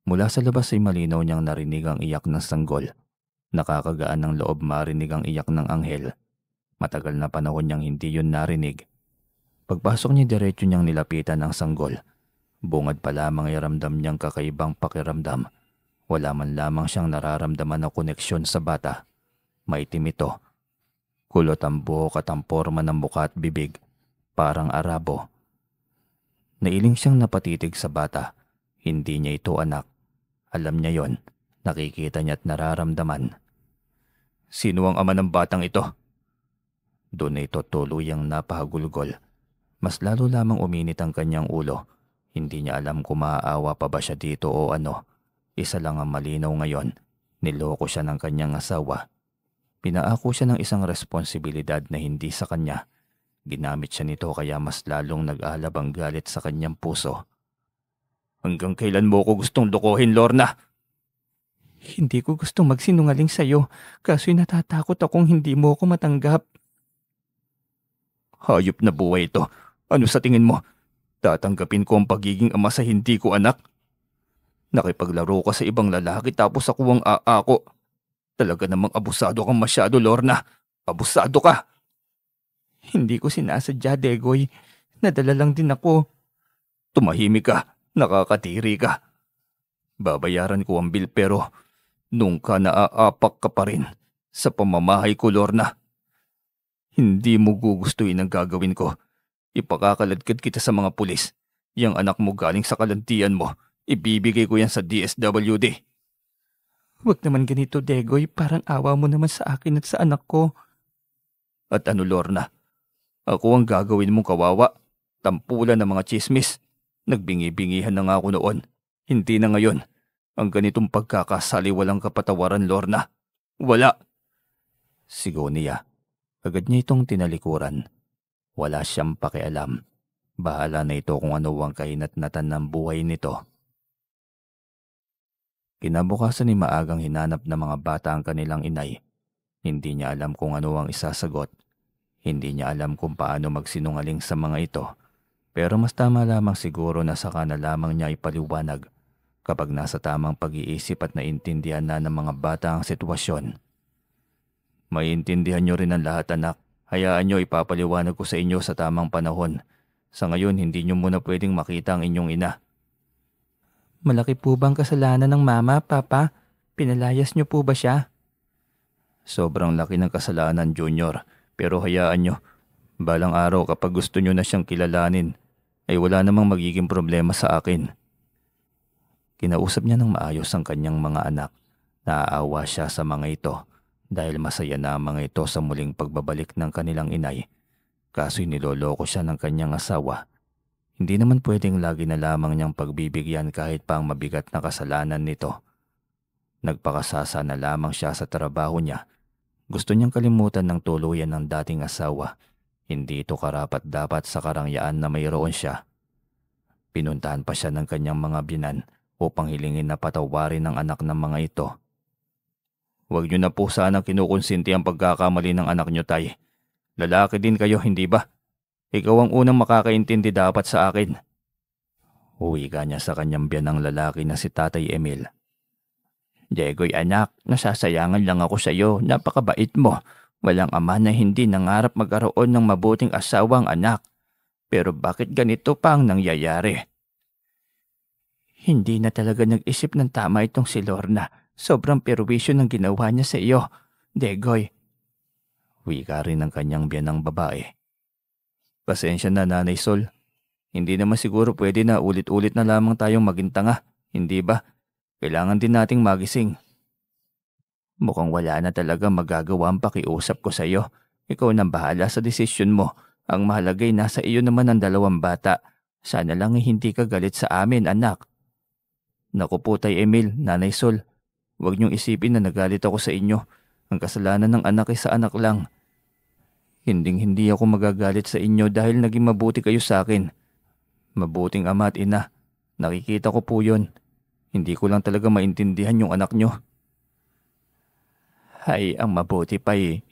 Mula sa labas ay malinaw niyang narinig ang iyak ng sanggol. Nakakagaan ng loob marinig ang iyak ng anghel. Matagal na panahon niyang hindi yun narinig. Pagpasok niya diretso niyang nilapitan ang sanggol. Bungad pa lamang ay ramdam niyang kakaibang pakiramdam. Wala man lamang siyang nararamdaman na koneksyon sa bata. Maitim ito. Kulot ang buhok at ang porma ng mukha at bibig. Parang Arabo. Nailing siyang napatitig sa bata. Hindi niya ito anak. Alam niya yon. Nakikita niya at nararamdaman. Sino ang ama ng batang ito? Doon na ito tuluyang napahagulgol. Mas lalo lamang uminit ang kanyang ulo. Hindi niya alam kung maaawa pa ba siya dito o ano. Isa lang ang malinaw ngayon. Niloko siya ng kanyang asawa. Pinaako siya ng isang responsibilidad na hindi sa kanya. Ginamit siya nito kaya mas lalong nag-alab ang galit sa kanyang puso. Hanggang kailan mo ko gustong lokohin, Lorna? Hindi ko gustong magsinungaling sa'yo, kaso'y natatakot akong hindi mo ko matanggap. Hayop na buhay ito. Ano sa tingin mo? Tatanggapin ko ang pagiging ama sa hindi ko anak? Nakipaglaro ka sa ibang lalaki tapos ako ang aako. Talaga namang abusado kang masyado, Lorna. Abusado ka. Hindi ko sinasadya, Degoy. Nadala lang din ako. Tumahimik ka. Nakakatiri ka. Babayaran ko ang bill pero nung ka naaapak ka pa rin sa pamamahay ko, Lorna. Hindi mo gugustuhin ang gagawin ko. Ipakakaladkad kita sa mga pulis. Yang anak mo galing sa kalantian mo. Ibibigay ko yan sa DSWD. Huwag naman ganito, Degoy. Parang awa mo naman sa akin at sa anak ko. At ano, Lorna? Ako ang gagawin mong kawawa. Tampulan ng mga chismis. Nagbingi-bingihan na nga ako noon. Hindi na ngayon. Ang ganitong pagkakasali walang kapatawaran, Lorna. Wala. Sigaw niya. Agad niya itong tinalikuran. Wala siyang pakialam. Bahala na ito kung ano ang kahinatnatan ng buhay nito. Kinabukasan ni maagang hinanap ng mga bata ang kanilang inay. Hindi niya alam kung ano ang isasagot. Hindi niya alam kung paano magsinungaling sa mga ito. Pero mas tama lamang siguro na saka na lamang niya ipaliwanag kapag nasa tamang pag-iisip at naintindihan na ng mga bata ang sitwasyon. Maiintindihan niyo rin ang lahat, anak. Hayaan niyo ipapaliwanag ko sa inyo sa tamang panahon. Sa ngayon, hindi niyo muna pwedeng makita ang inyong ina. Malaki po bang kasalanan ng mama, papa? Pinalayas niyo po ba siya? Sobrang laki ng kasalanan, Junior. Pero hayaan niyo. Balang araw kapag gusto niyo na siyang kilalanin, ay wala namang magiging problema sa akin. Kinausap niya ng maayos ang kanyang mga anak. Naaawa siya sa mga ito. Dahil masaya na ang mga ito sa muling pagbabalik ng kanilang inay. Kaso'y niloloko siya ng kanyang asawa. Hindi naman pwedeng lagi na lamang niyang pagbibigyan kahit pa ang mabigat na kasalanan nito. Nagpakasasa na lamang siya sa trabaho niya. Gusto niyang kalimutan ng tuluyan ng dating asawa. Hindi ito karapat-dapat sa karangyaan na mayroon siya. Pinuntahan pa siya ng kanyang mga binan upang hilingin na patawarin ang anak ng mga ito. Huwag niyo na po sanang kinukonsinti ang pagkakamali ng anak niyo, Tay. Lalaki din kayo, hindi ba? Ikaw ang unang makakaintindi dapat sa akin. Wika niya sa kanyang biyanang lalaki na si Tatay Emil. Jegoy anak, nasasayangan lang ako sa iyo. Napakabait mo. Walang ama na hindi nangarap magkaroon ng mabuting asawang anak. Pero bakit ganito pa ang nangyayari? Hindi na talaga nag-isip ng tama itong si Lorna. Sobrang perwisyo ng ginawa niya sa iyo, Degoy. Wika rin ng kanyang biyanang babae. Pasensya na, Nanay Sol. Hindi naman siguro pwede na ulit-ulit na lamang tayong maging tanga, hindi ba? Kailangan din nating magising. Mukhang wala na talaga magagawa ang pakiusap ko sa iyo. Ikaw nang bahala sa desisyon mo. Ang mahalagay nasa iyo naman ang 2 bata. Sana lang hindi ka galit sa amin, anak. Naku po, Tay Emil, Nanay Sol. Huwag niyong isipin na nagalit ako sa inyo. Ang kasalanan ng anak ay sa anak lang. Hinding-hindi ako magagalit sa inyo dahil naging mabuti kayo sa akin. Mabuting ama at ina. Nakikita ko po yun. Hindi ko lang talaga maintindihan yung anak nyo. Ay, ang mabuti pa eh.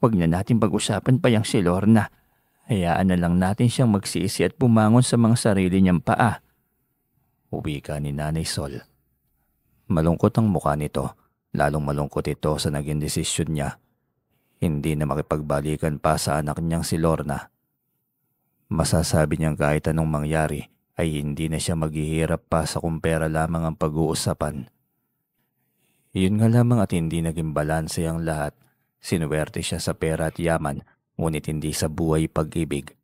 Huwag na natin pag-usapan pa yung si Lorna. Hayaan na lang natin siyang magsisi at bumangon sa mga sarili niyang paa. Uwi ka ni Nanay Sol. Malungkot ang mukha nito. Lalong malungkot ito sa naging desisyon niya. Hindi na makipagbalikan pa sa anak niyang si Lorna. Masasabi niyang kahit anong mangyari ay hindi na siya maghihirap pa sa kung pera lamang ang pag-uusapan. Yun nga lamang at hindi naging balanse ang lahat. Sinuwerte siya sa pera at yaman, ngunit hindi sa buhay pag-ibig.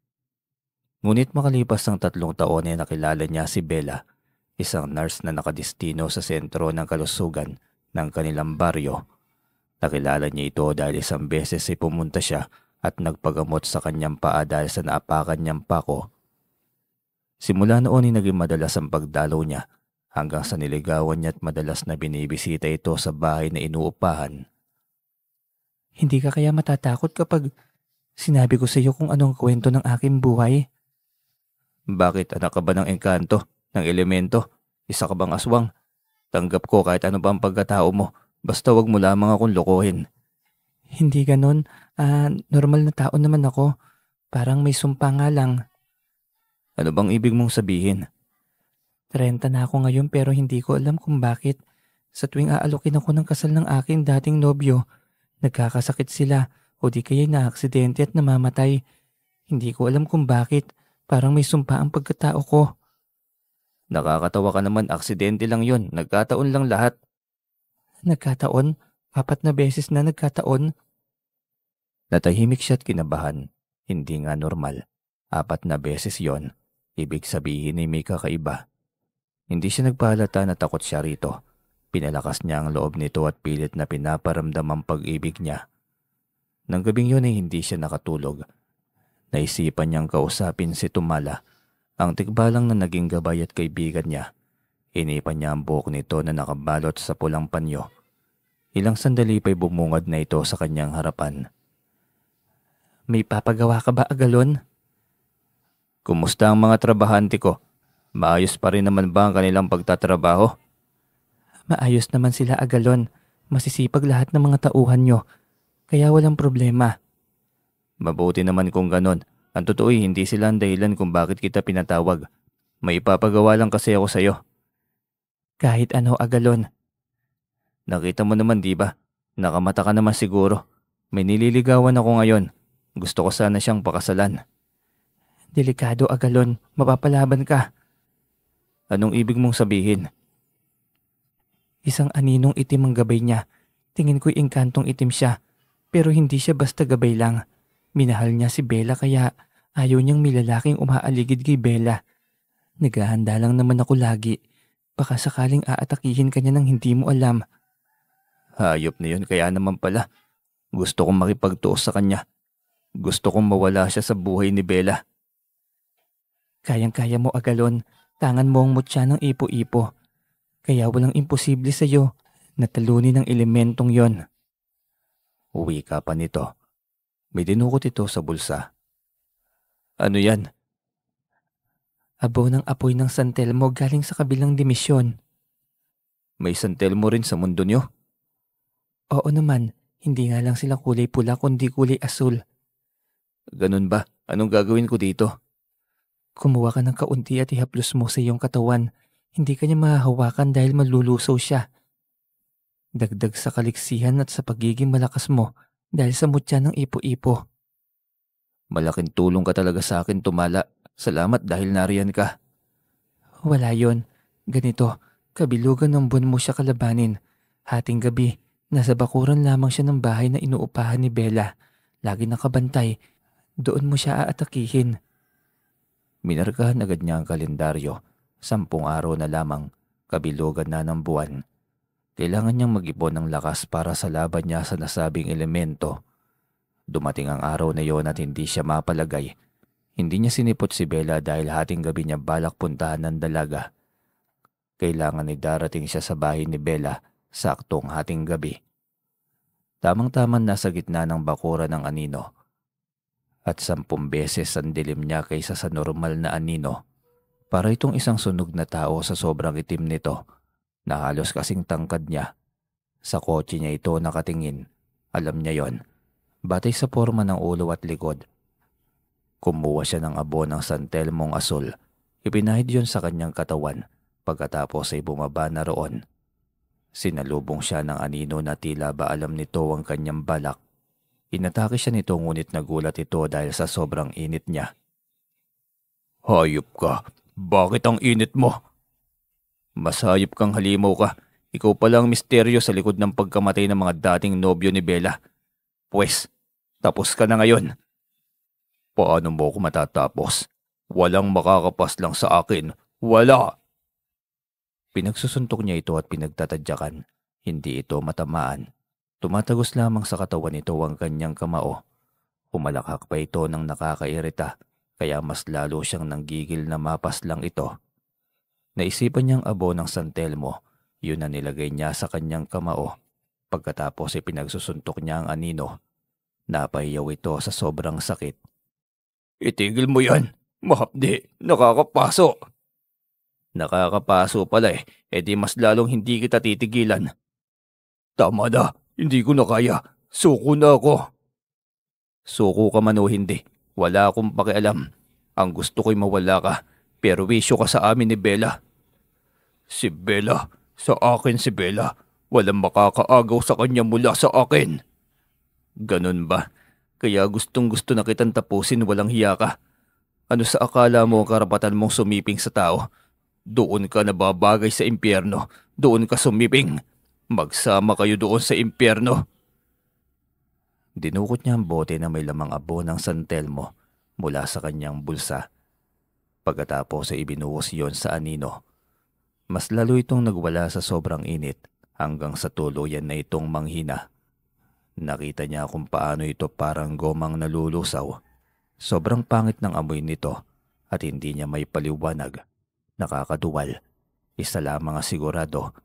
Ngunit makalipas ng 3 taon ay nakilala niya si Bella, isang nurse na nakadistino sa sentro ng kalusugan ng kanilang baryo. Nakilala niya ito dahil isang beses ay pumunta siya at nagpagamot sa kanyang paa dahil sa naapakan niyang pako. Simula noon ay naging madalas ang pagdalaw niya hanggang sa niligawan niya at madalas na binibisita ito sa bahay na inuupahan. Hindi ka kaya matatakot kapag sinabi ko sa iyo kung anong kwento ng aking buhay? Bakit? Anak ka ba ng engkanto, ng elemento? Isa ka bang aswang? Tanggap ko kahit ano pa ang pagkatao mo, basta wag mo lamang akong lokohin. Hindi ganon. Normal na tao naman ako. Parang may sumpa nga lang. Ano bang ibig mong sabihin? 30 na ako ngayon pero hindi ko alam kung bakit. Sa tuwing aalokin ako ng kasal ng aking dating nobyo, nagkakasakit sila o di kaya na-aksidente at namamatay. Hindi ko alam kung bakit. Parang may sumpa ang pagkatao ko. Nakakatawa ka naman, aksidente lang yon. Nagkataon lang lahat. Nagkataon? 4 na beses na nagkataon? Natahimik siya at kinabahan. Hindi nga normal. 4 na beses yon. Ibig sabihin ay may kakaiba. Hindi siya nagpahalata na takot siya rito. Pinalakas niya ang loob nito at pilit na pinaparamdam ang pag-ibig niya. Nang gabing yun ay hindi siya nakatulog. Naisipan niyang kausapin si Tumala, ang tikbalang na naging gabay at kaibigan niya. Inipan niya ang buhok nito na nakabalot sa pulang panyo. Ilang sandali pa'y bumungad na ito sa kanyang harapan. May papagawa ka ba, Agalon? Kumusta ang mga trabahante ko? Maayos pa rin naman ba ang kanilang pagtatrabaho? Maayos naman sila, Agalon. Masisipag lahat ng mga tauhan nyo. Kaya walang problema. Mabuti naman kung ganon. Ang totoo'y hindi sila ang dahilan kung bakit kita pinatawag. May ipapagawa lang kasi ako sa'yo. Kahit ano, Agalon. Nakita mo naman, di ba? Nakamata ka naman siguro. May nililigawan ako ngayon. Gusto ko sana siyang pakasalan. Delikado, Agalon. Mapapalaban ka. Anong ibig mong sabihin? Isang aninong itim ang gabay niya. Tingin ko'y engkantong itim siya. Pero hindi siya basta gabay lang. Minahal niya si Bella kaya ayaw niyang may lalaking umaaligid kay Bella. Naghahanda lang naman ako lagi. Baka sakaling aatakihin ka niya nang hindi mo alam. Hayop na yun, kaya naman pala. Gusto kong makipagtuos sa kanya. Gusto kong mawala siya sa buhay ni Bella. Kayang-kaya mo, Agalon. Tangan mo ang mutya ng ipo-ipo. Kaya walang imposible sa'yo na talunin ang elementong yon. Uwi ka pa nito. May dinukot ito sa bulsa. Ano yan? Abo ng apoy ng San Telmo galing sa kabilang dimisyon. May San Telmo rin sa mundo niyo? Oo naman. Hindi nga lang sila kulay pula kundi kulay asul. Ganun ba? Anong gagawin ko dito? Kumuha ka ng kaunti at ihaplos mo sa iyong katawan. Hindi ka niya mahahawakan dahil malulusaw siya. Dagdag sa kaliksihan at sa pagiging malakas mo dahil sa mutya ng ipo-ipo. Malaking tulong ka talaga sa akin, Tumala. Salamat dahil nariyan ka. Wala yon. Ganito, kabilugan ng buwan mo siya kalabanin. Hating gabi, nasa bakuran lamang siya ng bahay na inuupahan ni Bella. Lagi nakabantay. Doon mo siya aatakihin. Minarkahan agad niya ang kalendaryo. 10 araw na lamang, kabilugan na ng buwan. Kailangan niyang mag-ipon ng lakas para sa laban niya sa nasabing elemento. Dumating ang araw na yon at hindi siya mapalagay. Hindi niya sinipot si Bella dahil hating gabi niya balak puntahan ng dalaga. Kailangan ay darating siya sa bahay ni Bella saktong hating gabi. Tamang-tamang nasa gitna ng bakura ng anino. At 10 beses ang dilim niya kaysa sa normal na anino. Para itong isang sunog na tao sa sobrang itim nito na halos kasing tangkad niya. Sa kotse niya ito nakatingin. Alam niya yon. Batay sa forma ng ulo at likod. Kumuha siya ng abo ng San Telmong asul. Ipinahid yon sa kanyang katawan. Pagkatapos ay bumaba na roon. Sinalubong siya ng anino na tila ba alam nito ang kanyang balak. Inatake siya nito ngunit nagulat ito dahil sa sobrang init niya. Hayop ka! Bakit ang init mo? Mas hayop kang halimaw ka. Ikaw pala ang misteryo sa likod ng pagkamatay ng mga dating nobyo ni Bella. Pwes, tapos ka na ngayon. Paano mo ako matatapos? Walang makakapaslang sa akin. Wala! Pinagsusuntok niya ito at pinagtatadyakan. Hindi ito matamaan. Tumatagos lamang sa katawan nito ang kanyang kamao. Humalakhak pa ito ng nakakairita, kaya mas lalo siyang nanggigil na mapaslang ito. Naisipan niyang abo ng San Telmo, yun na nilagay niya sa kanyang kamao. Pagkatapos ay pinagsusuntok niya ang anino. Napahiyaw ito sa sobrang sakit. Itigil mo yan! Mahapdi! Nakakapaso! Nakakapaso pala eh di mas lalong hindi kita titigilan. Tama na! Hindi ko na kaya. Suko na ako. Suko ka man o hindi, wala akong pakialam. Ang gusto ko'y mawala ka, pero wisyo ka sa amin ni Bella. Si Bella? Sa akin si Bella. Walang makakaagaw sa kanya mula sa akin. Ganun ba? Kaya gustong-gusto na kitang tapusin, walang hiya ka. Ano sa akala mo ang karapatan mong sumiping sa tao? Doon ka nababagay sa impyerno. Doon ka sumiping. Magsama kayo doon sa impyerno. Dinukot niya ang bote na may lamang abo ng San Telmo mula sa kanyang bulsa. Pagkatapos ay ibinuhos yon sa anino. Mas lalo itong nagwala sa sobrang init hanggang sa tuluyan na itong manghina. Nakita niya kung paano ito parang gomang nalulusaw. Sobrang pangit ng amoy nito at hindi niya may paliwanag. Nakakaduwal. Isa lamang sigurado.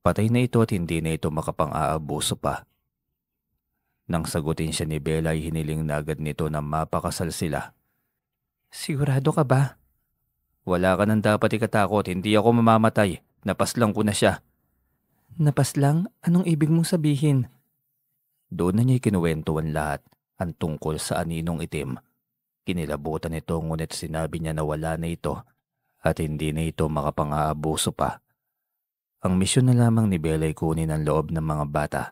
Patay na ito at hindi na ito makapang-aabuso pa. Nang sagutin siya ni Bella ay hiniling na agad nito na mapakasal sila. Sigurado ka ba? Wala ka nang dapat ikatakot, hindi ako mamamatay. Napaslang ko na siya. Napaslang? Anong ibig mong sabihin? Doon na niya ikinuwentuhan lahat ang tungkol sa aninong itim. Kinilabutan ito ngunit sinabi niya na wala na ito at hindi na ito makapang-aabuso pa. Ang misyon na lamang ni Bella ay kunin ang loob ng mga bata.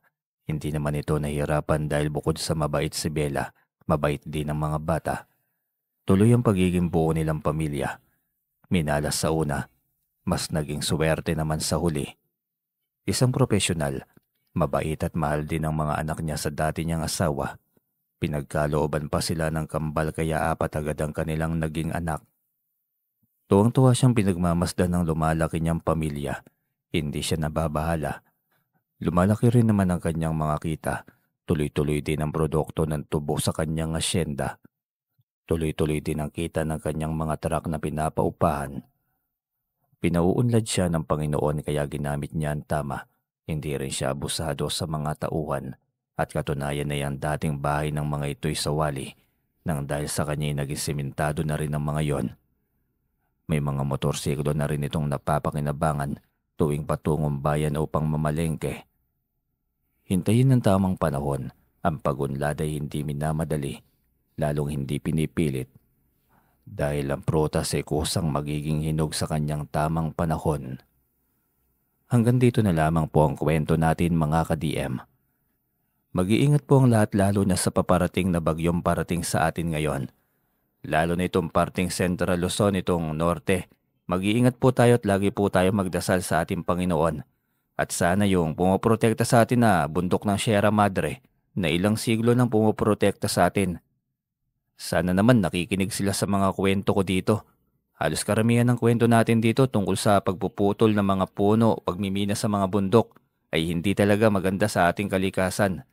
Hindi naman ito nahihirapan dahil bukod sa mabait si Bella, mabait din ang mga bata. Tuloy ang pagiging buo nilang pamilya. Minalas sa una, mas naging swerte naman sa huli. Isang profesional, mabait at mahal din ang mga anak niya sa dati niyang asawa. Pinagkalooban pa sila ng kambal kaya 4 agad ang kanilang naging anak. Tuwang-tuwa siyang pinagmamasdan ng lumalaki niyang pamilya. Hindi siya nababahala. Lumalaki rin naman ang kanyang mga kita. Tuloy-tuloy din ang produkto ng tubo sa kanyang asyenda. Tuloy-tuloy din ang kita ng kanyang mga truck na pinapaupahan. Pinauunlad siya ng Panginoon kaya ginamit niya ang tama. Hindi rin siya abusado sa mga tauhan. At katunayan na yung dating bahay ng mga ito'y sawali. Nang dahil sa kanya'y naging sementado na rin ang mga yon. May mga motorsiklo na rin itong napapakinabangan tuwing patungong bayan upang mamalengke. Hintayin ng tamang panahon, ang pag-unlad ay hindi minamadali, lalong hindi pinipilit. dahil ang prutas ay kusang magiging hinog sa kanyang tamang panahon. Hanggang dito na lamang po ang kwento natin mga ka-DM. Mag-iingat po ang lahat lalo na sa paparating na bagyong parating sa atin ngayon. Lalo na itong parting Central Luzon, itong norte. Mag-iingat po tayo at lagi po tayo magdasal sa ating Panginoon. At sana yung pumoprotekta sa atin na bundok ng Sierra Madre na ilang siglo nang pumoprotekta sa atin. Sana naman nakikinig sila sa mga kwento ko dito. Halos karamihan ng kwento natin dito tungkol sa pagpuputol ng mga puno, pagmimina sa mga bundok ay hindi talaga maganda sa ating kalikasan.